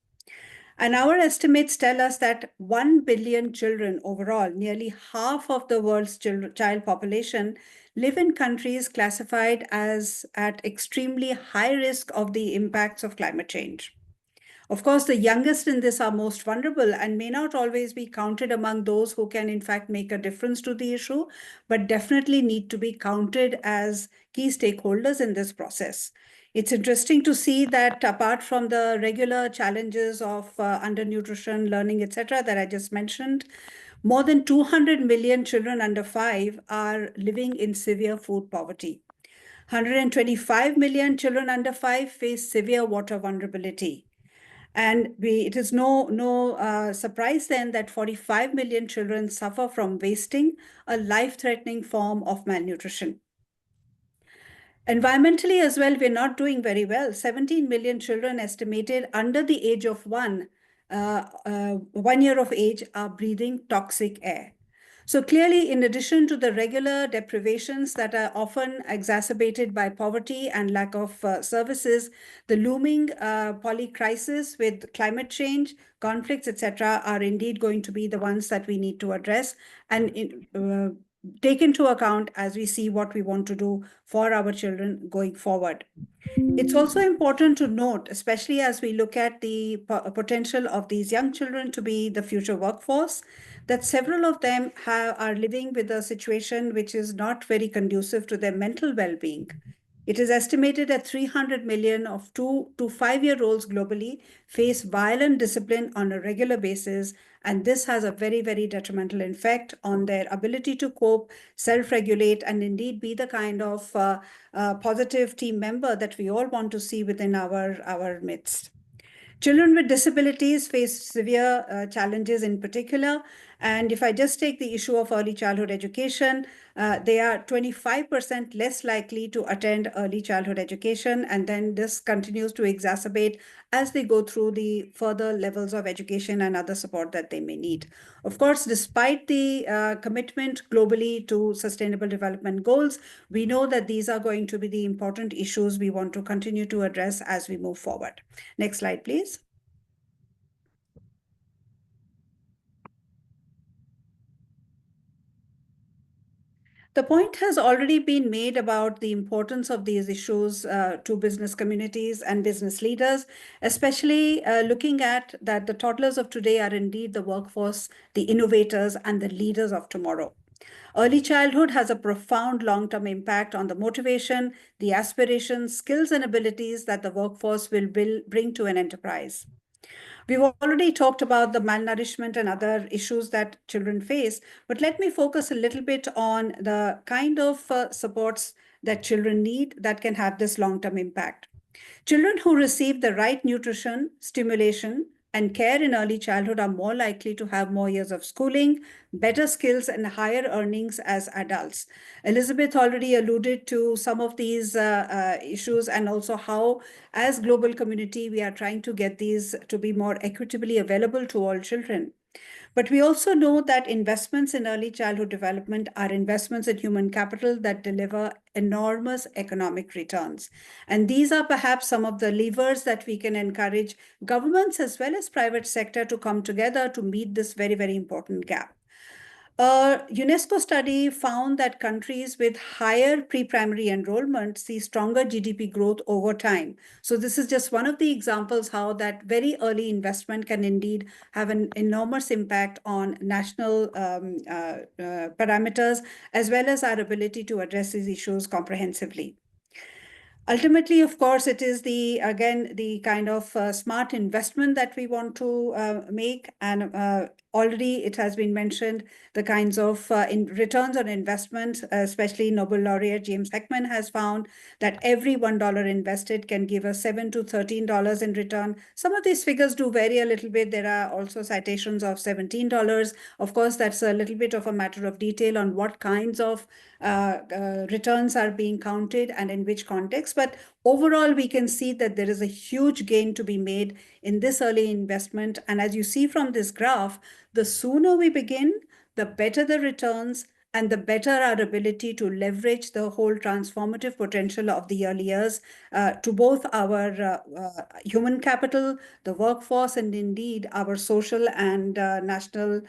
And our estimates tell us that 1 billion children overall, nearly half of the world's child population, live in countries classified as at extremely high risk of the impacts of climate change. Of course, the youngest in this are most vulnerable and may not always be counted among those who can, in fact, make a difference to the issue, but definitely need to be counted as key stakeholders in this process. It's interesting to see that apart from the regular challenges of undernutrition, learning, etc., that I just mentioned, more than 200 million children under 5 are living in severe food poverty. 125 million children under 5 face severe water vulnerability. And it is no surprise then that 45 million children suffer from wasting, a life-threatening form of malnutrition. Environmentally as well, we're not doing very well. 17 million children estimated under the age of 1 year of age are breathing toxic air. So clearly, in addition to the regular deprivations that are often exacerbated by poverty and lack of services, the looming poly crisis with climate change, conflicts, etc., are indeed going to be the ones that we need to address and take into account as we see what we want to do for our children going forward. It's also important to note, especially as we look at the potential of these young children to be the future workforce, that several of them are living with a situation which is not very conducive to their mental well-being. It is estimated that 300 million of 2 to 5-year-olds globally face violent discipline on a regular basis, and this has a very, very detrimental effect on their ability to cope, self-regulate, and indeed be the kind of positive team member that we all want to see within our midst. Children with disabilities face severe challenges in particular. And if I just take the issue of early childhood education, they are 25% less likely to attend early childhood education. And then this continues to exacerbate as they go through the further levels of education and other support that they may need. Of course, despite the commitment globally to sustainable development goals, we know that these are going to be the important issues we want to continue to address as we move forward. Next slide, please. The point has already been made about the importance of these issues to business communities and business leaders, especially looking at that the toddlers of today are indeed the workforce, the innovators, and the leaders of tomorrow. Early childhood has a profound long-term impact on the motivation, the aspirations, skills, and abilities that the workforce will bring to an enterprise. We've already talked about the malnourishment and other issues that children face, but let me focus a little bit on the kind of supports that children need that can have this long-term impact. Children who receive the right nutrition, stimulation, and care in early childhood are more likely to have more years of schooling, better skills, and higher earnings as adults. Elizabeth already alluded to some of these issues and also how, as global community, we are trying to get these to be more equitably available to all children. But we also know that investments in early childhood development are investments in human capital that deliver enormous economic returns. And these are perhaps some of the levers that we can encourage governments as well as private sector to come together to meet this very, very important gap. A UNESCO study found that countries with higher pre-primary enrollment see stronger GDP growth over time. So this is just one of the examples how that very early investment can indeed have an enormous impact on national parameters, as well as our ability to address these issues comprehensively. Ultimately, of course, it is the kind of smart investment that we want to make. And already it has been mentioned, the kinds of returns on investment, especially Nobel laureate James Heckman has found that every $1 invested can give us $7 to $13 in return. Some of these figures do vary a little bit. There are also citations of $17. Of course, that's a little bit of a matter of detail on what kinds of returns are being counted and in which context. But overall, we can see that there is a huge gain to be made in this early investment. And as you see from this graph, the sooner we begin, the better the returns and the better our ability to leverage the whole transformative potential of the early years to both our human capital, the workforce, and indeed our social and national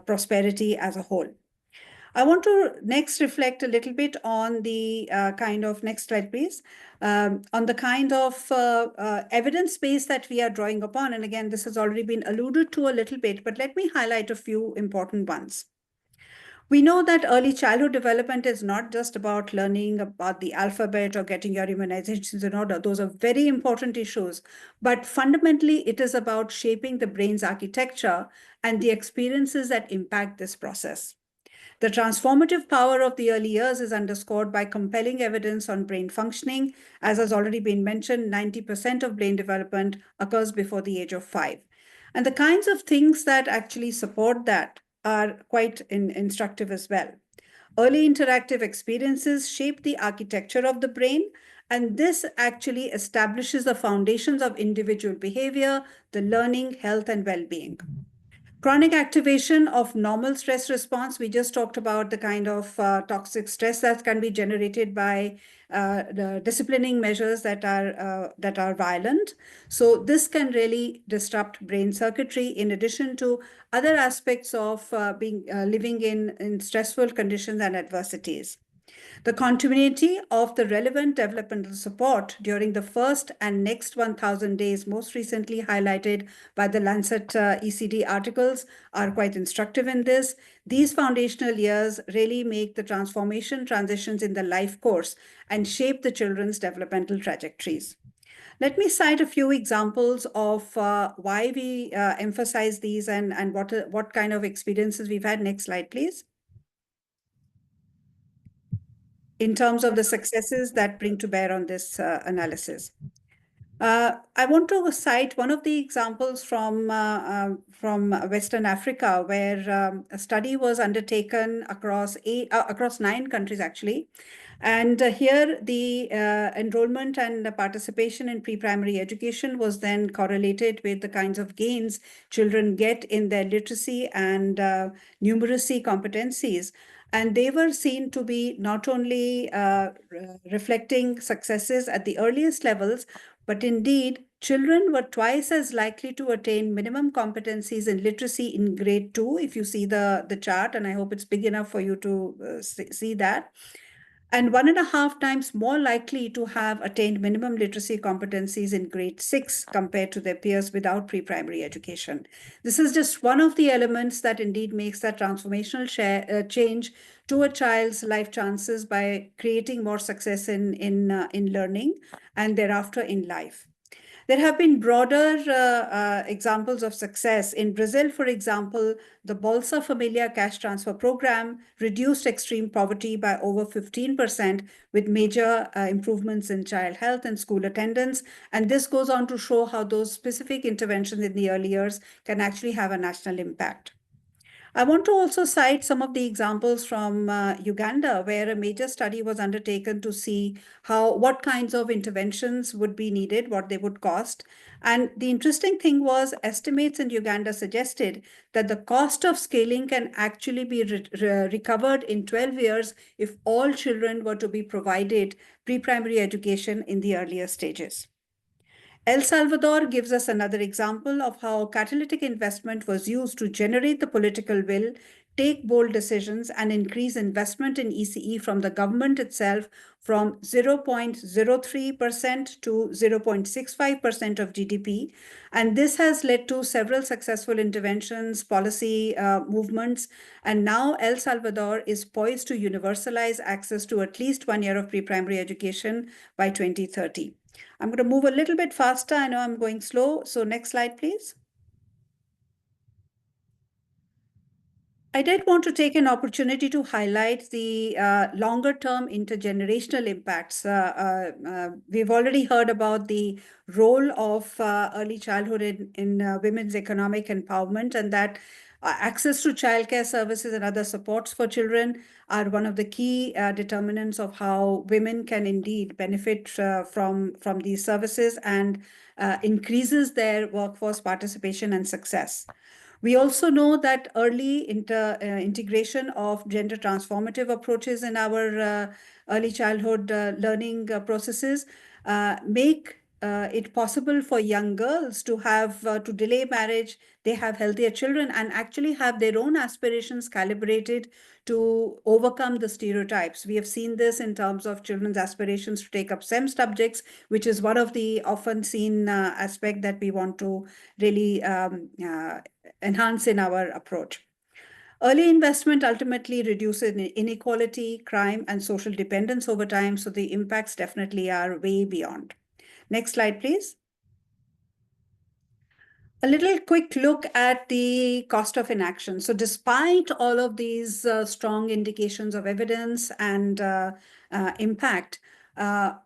prosperity as a whole. I want to next reflect a little bit on the next slide, please, on the kind of evidence base that we are drawing upon. And again, this has already been alluded to a little bit, but let me highlight a few important ones. We know that early childhood development is not just about learning about the alphabet or getting your immunizations in order. Those are very important issues. But fundamentally, it is about shaping the brain's architecture and the experiences that impact this process. The transformative power of the early years is underscored by compelling evidence on brain functioning. As has already been mentioned, 90% of brain development occurs before the age of 5. And the kinds of things that actually support that are quite instructive as well. Early interactive experiences shape the architecture of the brain, and this actually establishes the foundations of individual behavior, the learning, health, and well-being. Chronic activation of normal stress response. We just talked about the kind of toxic stress that can be generated by the disciplining measures that are violent. So this can really disrupt brain circuitry in addition to other aspects of living in stressful conditions and adversities. The continuity of the relevant developmental support during the first and next 1,000 days, most recently highlighted by the Lancet ECD articles, are quite instructive in this. These foundational years really make the transformation transitions in the life course and shape the children's developmental trajectories. Let me cite a few examples of why we emphasize these and what kind of experiences we've had. Next slide, please. In terms of the successes that bring to bear on this analysis. I want to cite one of the examples from Western Africa, where a study was undertaken across 9 countries, actually. And here the enrollment and participation in pre-primary education was then correlated with the kinds of gains children get in their literacy and numeracy competencies. And they were seen to be not only reflecting successes at the earliest levels, but indeed, children were twice as likely to attain minimum competencies in literacy in grade 2, if you see the chart, and I hope it's big enough for you to see that. And 1.5 times more likely to have attained minimum literacy competencies in grade 6 compared to their peers without pre-primary education. This is just one of the elements that indeed makes that transformational change to a child's life chances by creating more success in learning and thereafter in life. There have been broader examples of success. In Brazil, for example, the Bolsa Familia cash transfer program reduced extreme poverty by over 15% with major improvements in child health and school attendance. And this goes on to show how those specific interventions in the early years can actually have a national impact. I want to also cite some of the examples from Uganda, where a major study was undertaken to see what kinds of interventions would be needed, what they would cost. And the interesting thing was estimates in Uganda suggested that the cost of scaling can actually be recovered in 12 years if all children were to be provided pre-primary education in the earlier stages. El Salvador gives us another example of how catalytic investment was used to generate the political will, take bold decisions, and increase investment in ECE from the government itself from 0.03% to 0.65% of GDP. And this has led to several successful interventions, policy movements, and now El Salvador is poised to universalize access to at least 1 year of pre-primary education by 2030. I'm going to move a little bit faster. I know I'm going slow. So next slide, please. I did want to take an opportunity to highlight the longer-term intergenerational impacts. We've already heard about the role of early childhood in women's economic empowerment, and that access to childcare services and other supports for children are one of the key determinants of how women can indeed benefit from these services and increases their workforce participation and success. We also know that early integration of gender transformative approaches in our early childhood learning processes make it possible for young girls to have to delay marriage, they have healthier children, and actually have their own aspirations calibrated to overcome the stereotypes. We have seen this in terms of children's aspirations to take up STEM subjects, which is one of the often seen aspect that we want to really enhance in our approach. Early investment ultimately reduces inequality, crime, and social dependence over time, so the impacts definitely are way beyond. Next slide, please. A little quick look at the cost of inaction. So despite all of these strong indications of evidence and impact,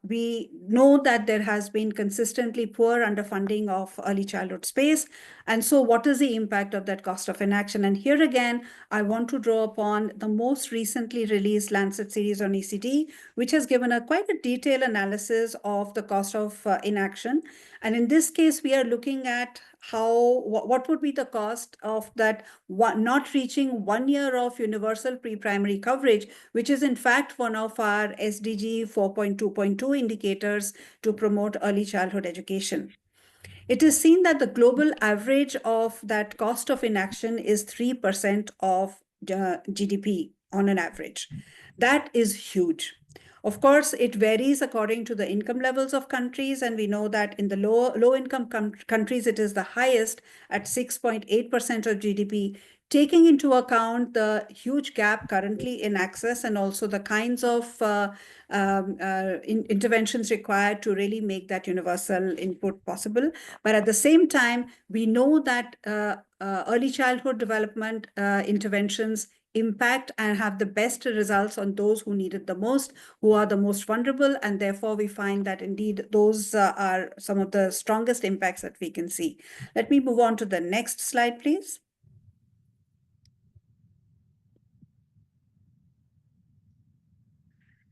we know that there has been consistently poor underfunding of early childhood space. And so what is the impact of that cost of inaction? And here again, I want to draw upon the most recently released Lancet series on ECD, which has given quite a detailed analysis of the cost of inaction. And in this case, we are looking at what would be the cost of that not reaching 1 year of universal pre-primary coverage, which is in fact one of our SDG 4.2.2 indicators to promote early childhood education. It is seen that the global average of that cost of inaction is 3% of GDP on an average. That is huge. Of course, it varies according to the income levels of countries, and we know that in the low income countries, it is the highest at 6.8% of GDP, taking into account the huge gap currently in access and also the kinds of interventions required to really make that universal input possible. But at the same time, we know that early childhood development interventions impact and have the best results on those who need it the most, who are the most vulnerable, and therefore we find that indeed those are some of the strongest impacts that we can see. Let me move on to the next slide, please.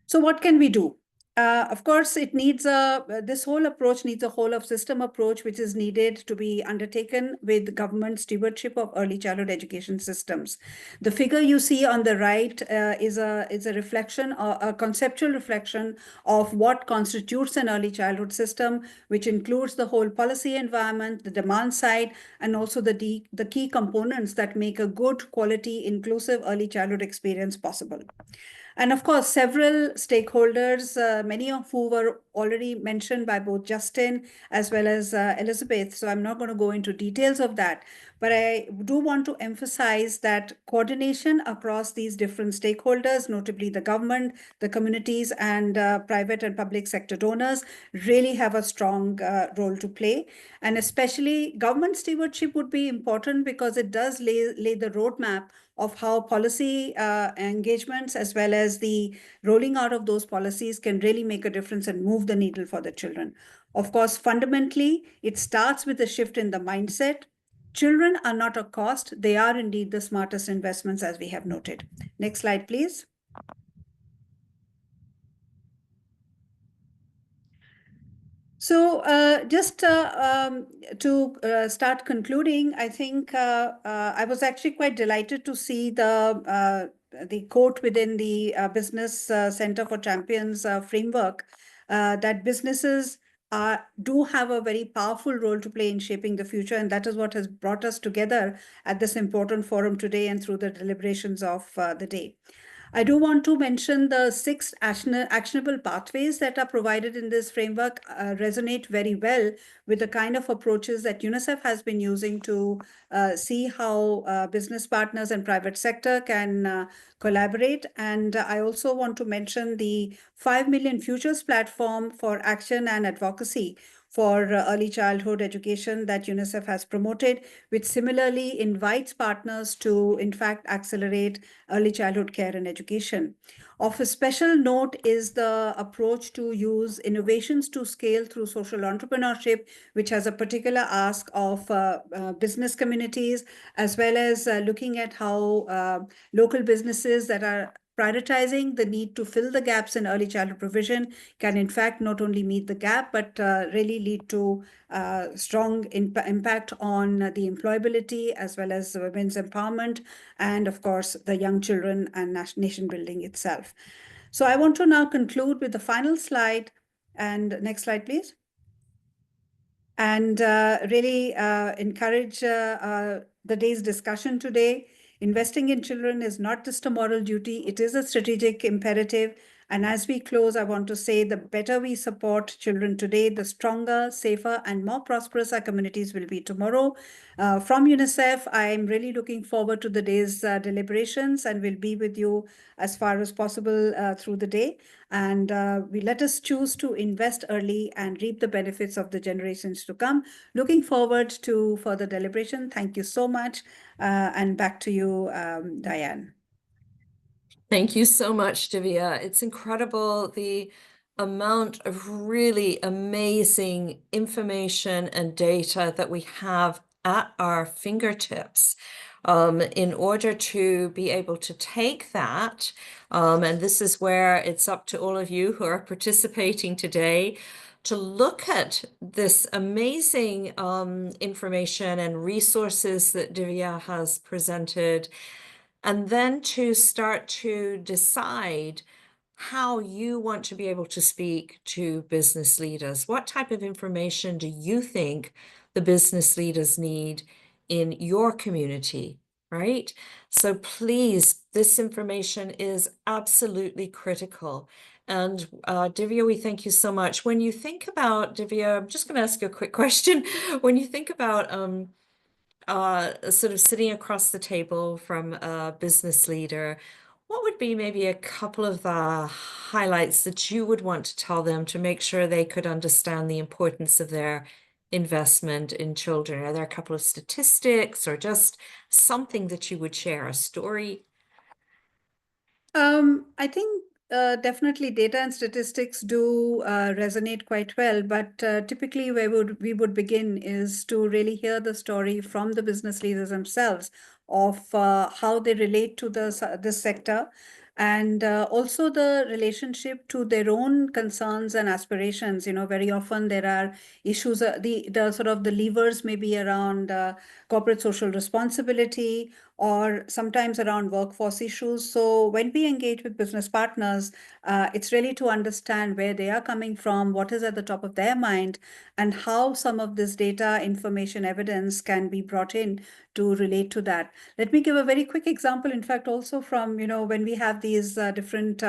So what can we do? Of course, it needs this whole approach needs a whole of system approach, which is needed to be undertaken with government stewardship of early childhood education systems. The figure you see on the right is a reflection, or a conceptual reflection of what constitutes an early childhood system, which includes the whole policy environment, the demand side, and also the key components that make a good quality, inclusive early childhood experience possible. And of course, several stakeholders, many of who were already mentioned by both Justin as well as Elizabeth. So I'm not going to go into details of that, but I do want to emphasize that coordination across these different stakeholders, notably the government, the communities, and private and public sector donors, really have a strong role to play. And especially government stewardship would be important because it does lay the roadmap of how policy engagements as well as the rolling out of those policies can really make a difference and move the needle for the children. Of course, fundamentally, it starts with a shift in the mindset. Children are not a cost. They are indeed the smartest investments, as we have noted. Next slide, please. So just to start concluding, I think I was actually quite delighted to see the quote within the Business Center for Champions framework that businesses do have a very powerful role to play in shaping the future. And that is what has brought us together at this important forum today and through the deliberations of the day. I do want to mention the 6 actionable pathways that are provided in this framework resonate very well with the kind of approaches that UNICEF has been using to see how business partners and private sector can collaborate. And I also want to mention the 5 Million Futures platform for action and advocacy for early childhood education that UNICEF has promoted, which similarly invites partners to, in fact, accelerate early childhood care and education. Of a special note is the approach to use innovations to scale through social entrepreneurship, which has a particular ask of business communities, as well as looking at how local businesses that are prioritizing the need to fill the gaps in early childhood provision can in fact not only meet the gap, but really lead to strong impact on the employability as well as women's empowerment and, of course, the young children and nation building itself. So I want to now conclude with the final slide. And next slide, please. And really encourage the day's discussion today. Investing in children is not just a moral duty, it is a strategic imperative. And as we close, I want to say the better we support children today, the stronger, safer, and more prosperous our communities will be tomorrow. From UNICEF, I am really looking forward to the day's deliberations and will be with you as far as possible through the day. And we let us choose to invest early and reap the benefits of the generations to come. Looking forward to further deliberation. Thank you so much. And back to you, Diane. Thank you so much, Divya. It's incredible the amount of really amazing information and data that we have at our fingertips in order to be able to take that. And this is where it's up to all of you who are participating today to look at this amazing information and resources that Divya has presented, and then to start to decide how you want to be able to speak to business leaders. What type of information do you think the business leaders need in your community, right? So please, this information is absolutely critical. And Divya, we thank you so much. When you think about, Divya, I'm just going to ask you a quick question. When you think about sort of sitting across the table from a business leader, what would be maybe a couple of the highlights that you would want to tell them to make sure they could understand the importance of their investment in children? Are there a couple of statistics or just something that you would share, a story? I think definitely data and statistics do resonate quite well, but typically where we would begin is to really hear the story from the business leaders themselves of how they relate to this sector, and also the relationship to their own concerns and aspirations. You know, very often there are issues, the sort of the levers may be around corporate social responsibility, or sometimes around workforce issues. So when we engage with business partners, it's really to understand where they are coming from, what is at the top of their mind, and how some of this data, information, evidence can be brought in to relate to that. Let me give a very quick example, in fact, also from, you know, when we have these different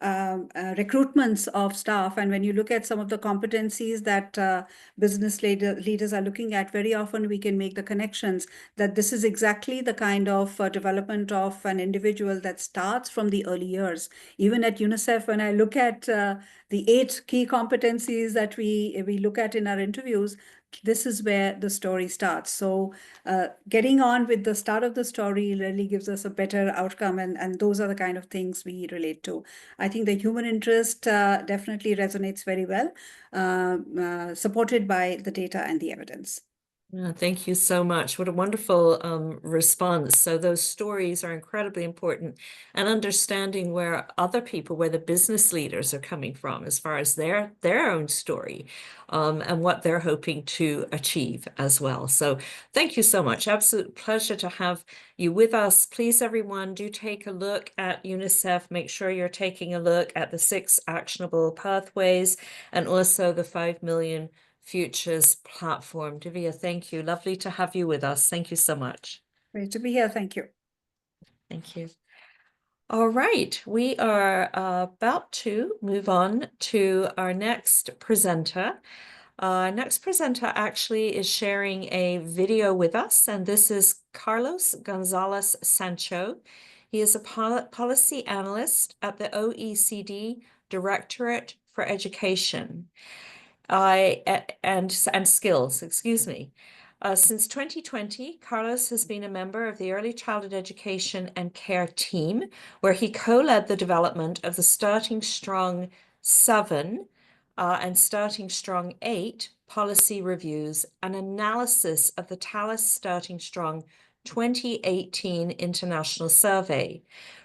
recruitments of staff, and when you look at some of the competencies that business leaders are looking at, very often we can make the connections that this is exactly the kind of development of an individual that starts from the early years. Even at UNICEF, when I look at the 8 key competencies that we look at in our interviews, this is where the story starts. So getting on with the start of the story really gives us a better outcome, and those are the kind of things we relate to. I think the human interest definitely resonates very well, supported by the data and the evidence. Thank you so much. What a wonderful response. So those stories are incredibly important, and understanding where other people, where the business leaders are coming from as far as their own story and what they're hoping to achieve as well. So thank you so much. Absolute pleasure to have you with us. Please, everyone, do take a look at UNICEF. Make sure you're taking a look at the 6 actionable pathways and also the 5 million Futures platform. Divya, thank you. Lovely to have you with us. Thank you so much. Great to be here. Thank you. Thank you. All right, we are about to move on to our next presenter. Our next presenter actually is sharing a video with us, and this is Carlos Gonzalez Sancho. He is a policy analyst at the OECD Directorate for Education and skills, excuse me. Since 2020, Carlos has been a member of the Early Childhood Education and Care team, where he co-led the development of the Starting Strong 7 and Starting Strong 8 policy reviews and analysis of the TALIS Starting Strong 2018 International Survey.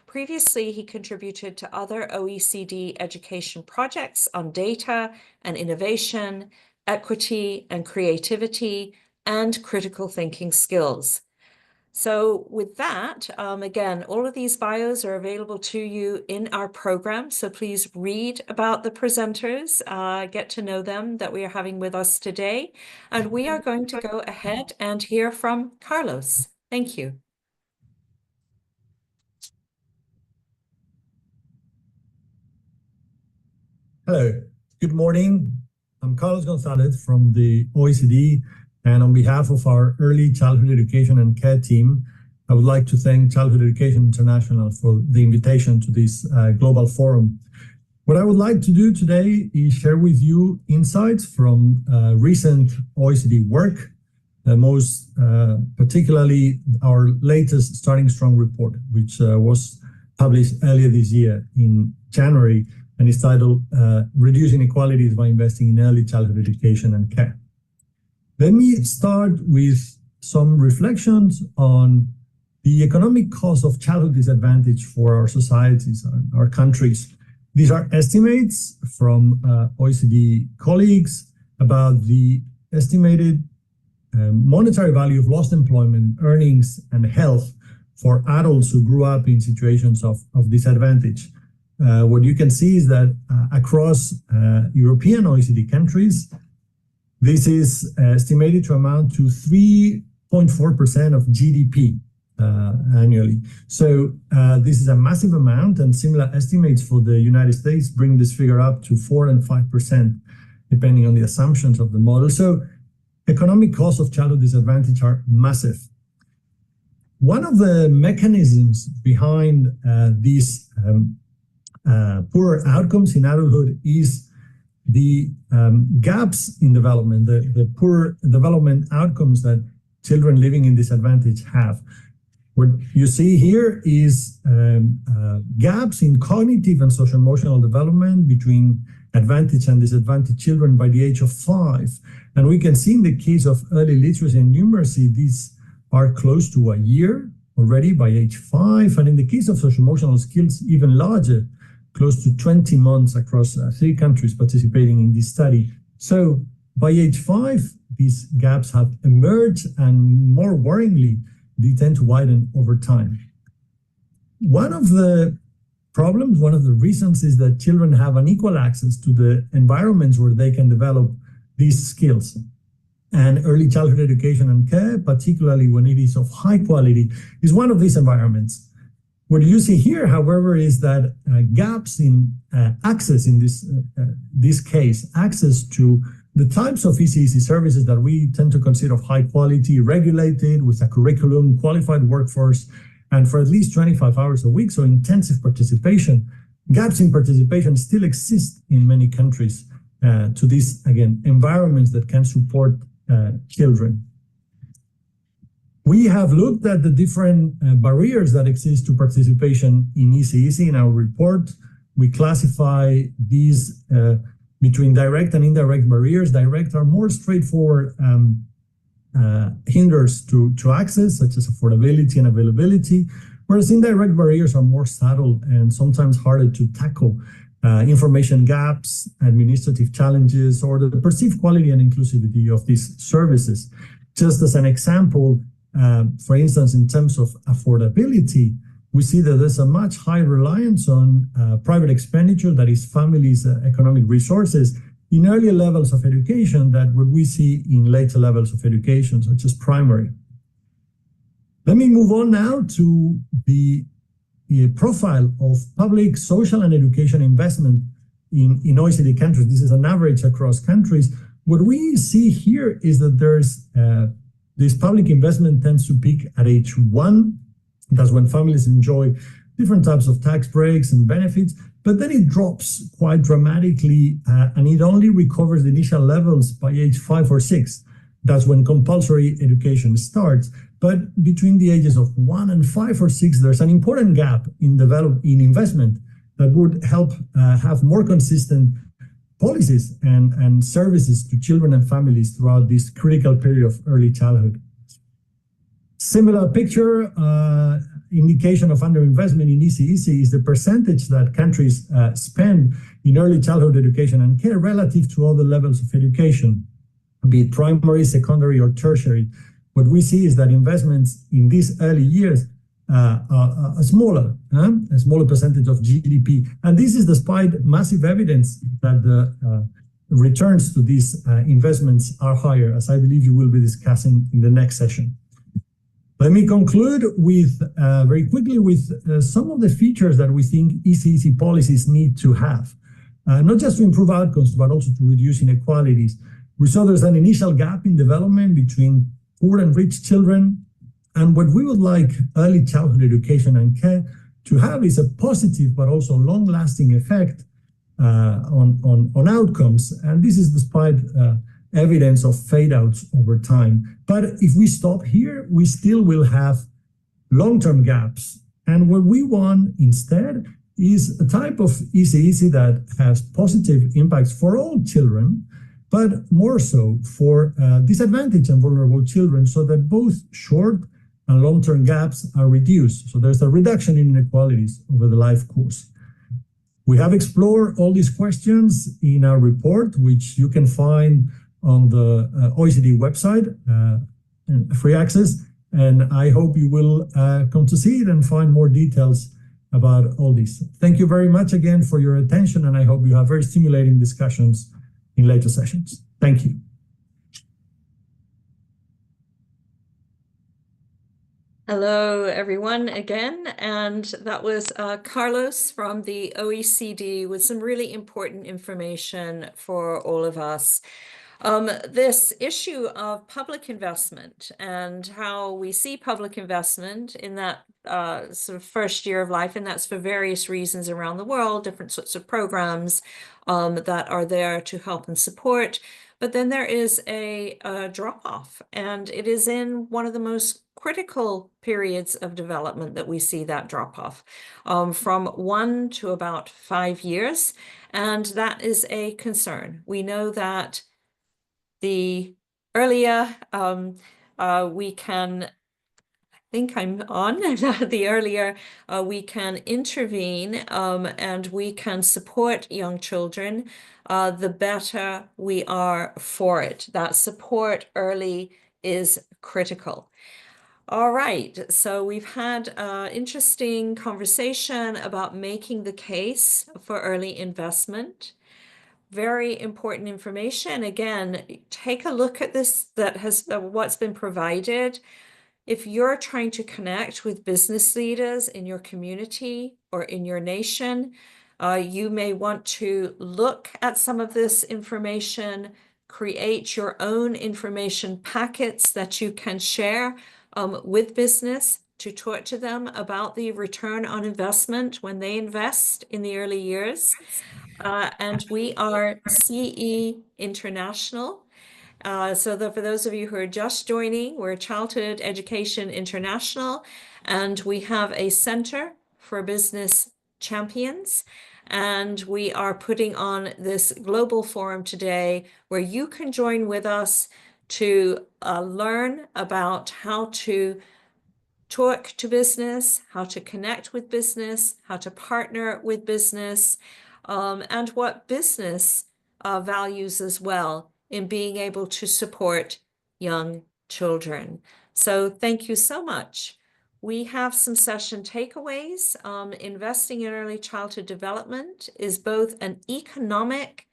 Previously, he contributed to other OECD education projects on data and innovation, equity and creativity, and critical thinking skills. So with that, again, all of these bios are available to you in our program. So please read about the presenters, get to know them that we are having with us today. And we are going to go ahead and hear from Carlos. Thank you. Hello, good morning. I'm Carlos Gonzalez from the OECD, and on behalf of our Early Childhood Education and Care team, I would like to thank Childhood Education International for the invitation to this global forum. What I would like to do today is share with you insights from recent OECD work, most particularly our latest Starting Strong report, which was published earlier this year in January, and is titled Reducing Inequalities by Investing in Early Childhood Education and Care. Let me start with some reflections on the economic cost of childhood disadvantage for our societies, our countries. These are estimates from OECD colleagues about the estimated monetary value of lost employment, earnings, and health for adults who grew up in situations of disadvantage. What you can see is that across European OECD countries, this is estimated to amount to 3.4% of GDP annually. So this is a massive amount, and similar estimates for the United States bring this figure up to 4 and 5%, depending on the assumptions of the model. So economic costs of childhood disadvantage are massive. One of the mechanisms behind these poor outcomes in adulthood is the gaps in development, the poor development outcomes that children living in disadvantage have. What you see here is gaps in cognitive and social-emotional development between advantaged and disadvantaged children by the age of 5. And we can see in the case of early literacy and numeracy, these are close to a year already by age 5. And in the case of social-emotional skills, even larger, close to 20 months across 3 countries participating in this study. So by age 5, these gaps have emerged, and more worryingly, they tend to widen over time. One of the problems, one of the reasons is that children have unequal access to the environments where they can develop these skills. And early childhood education and care, particularly when it is of high quality, is one of these environments. What you see here, however, is that gaps in access in this case, access to the types of ECEC services that we tend to consider of high quality, regulated, with a curriculum, qualified workforce, and for at least 25 hours a week, so intensive participation. Gaps in participation still exist in many countries to these, again, environments that can support children. We have looked at the different barriers that exist to participation in ECEC in our report. We classify these between direct and indirect barriers. Direct are more straightforward hinders to access, such as affordability and availability, whereas indirect barriers are more subtle and sometimes harder to tackle. Information gaps, administrative challenges, or the perceived quality and inclusivity of these services. Just as an example, for instance, in terms of affordability, we see that there's a much higher reliance on private expenditure, that is families' economic resources, in earlier levels of education than what we see in later levels of education, such as primary. Let me move on now to the profile of public, social, and education investment in OECD countries. This is an average across countries. What we see here is that there's this public investment tends to peak at age 1. That's when families enjoy different types of tax breaks and benefits, but then it drops quite dramatically, and it only recovers the initial levels by age 5 or 6. That's when compulsory education starts. But between the ages of 1 and 5 or 6, there's an important gap in investment that would help have more consistent policies and services to children and families throughout this critical period of early childhood. Similar picture indication of underinvestment in ECEC is the percentage that countries spend in early childhood education and care relative to other levels of education, be it primary, secondary, or tertiary. What we see is that investments in these early years are a smaller percentage of GDP. And this is despite massive evidence that the returns to these investments are higher, as I believe you will be discussing in the next session. Let me conclude with very quickly with some of the features that we think ECEC policies need to have, not just to improve outcomes, but also to reduce inequalities. We saw there's an initial gap in development between poor and rich children. And what we would like early childhood education and care to have is a positive but also long-lasting effect on outcomes. And this is despite evidence of fade-outs over time. But if we stop here, we still will have long-term gaps. And what we want instead is a type of ECEC that has positive impacts for all children, but more so for disadvantaged and vulnerable children, so that both short and long-term gaps are reduced. So there's a reduction in inequalities over the life course. We have explored all these questions in our report, which you can find on the OECD website, free access. And I hope you will come to see it and find more details about all this. Thank you very much again for your attention, and I hope you have very stimulating discussions in later sessions. Thank you. Hello, everyone, again. And that was Carlos from the OECD with some really important information for all of us. This issue of public investment and how we see public investment in that sort of first year of life, and that's for various reasons around the world, different sorts of programs that are there to help and support. But then there is a drop-off, and it is in one of the most critical periods of development that we see that drop-off, from 1 to about 5 years, and that is a concern. We know that the earlier we can, I think I'm on, the earlier we can intervene and we can support young children, the better we are for it. That support early is critical. All right, so we've had an interesting conversation about making the case for early investment. Very important information. Again, take a look at this, that has what's been provided. If you're trying to connect with business leaders in your community or in your nation, you may want to look at some of this information, create your own information packets that you can share with business to talk to them about the return on investment when they invest in the early years. And we are CE International. So for those of you who are just joining, we're Childhood Education International, and we have a Center for Business Champions. And we are putting on this global forum today where you can join with us to learn about how to talk to business, how to connect with business, how to partner with business, and what business values as well in being able to support young children. So thank you so much. We have some session takeaways. Investing in early childhood development is both an economic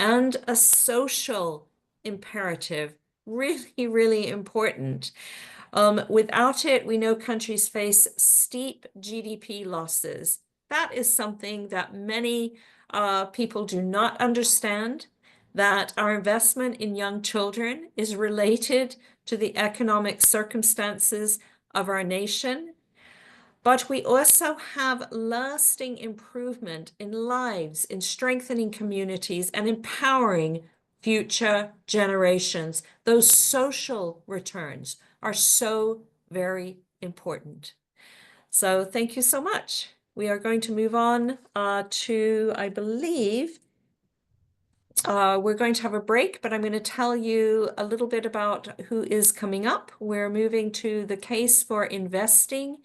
and a social imperative. Really, really important. Without it, we know countries face steep GDP losses. That is something that many people do not understand, that our investment in young children is related to the economic circumstances of our nation. But we also have lasting improvement in lives, in strengthening communities, and empowering future generations. Those social returns are so very important. So thank you so much. We are going to move on to, I believe, we're going to have a break, but I'm going to tell you a little bit about who is coming up. We're moving to the case for investing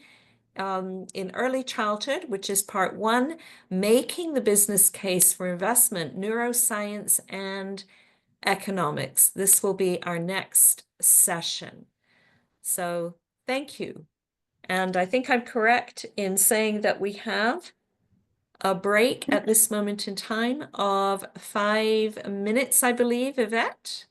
in early childhood, which is part 1, making the business case for investment, neuroscience and economics. This will be our next session. So thank you. And I think I'm correct in saying that we have a break at this moment in time of 5 minutes, I believe, Yvette.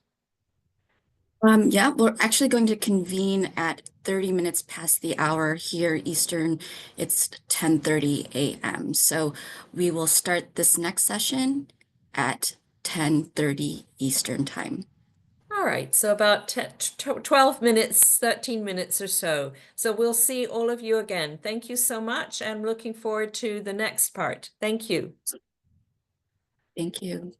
Yeah, we're actually going to convene at 30 minutes past the hour here Eastern. It's 10:30 a.m. So we will start this next session at 10:30 Eastern time. All right, so about 12 minutes, 13 minutes or so. So we'll see all of you again. Thank you so much. I'm looking forward to the next part. Thank you. Thank you.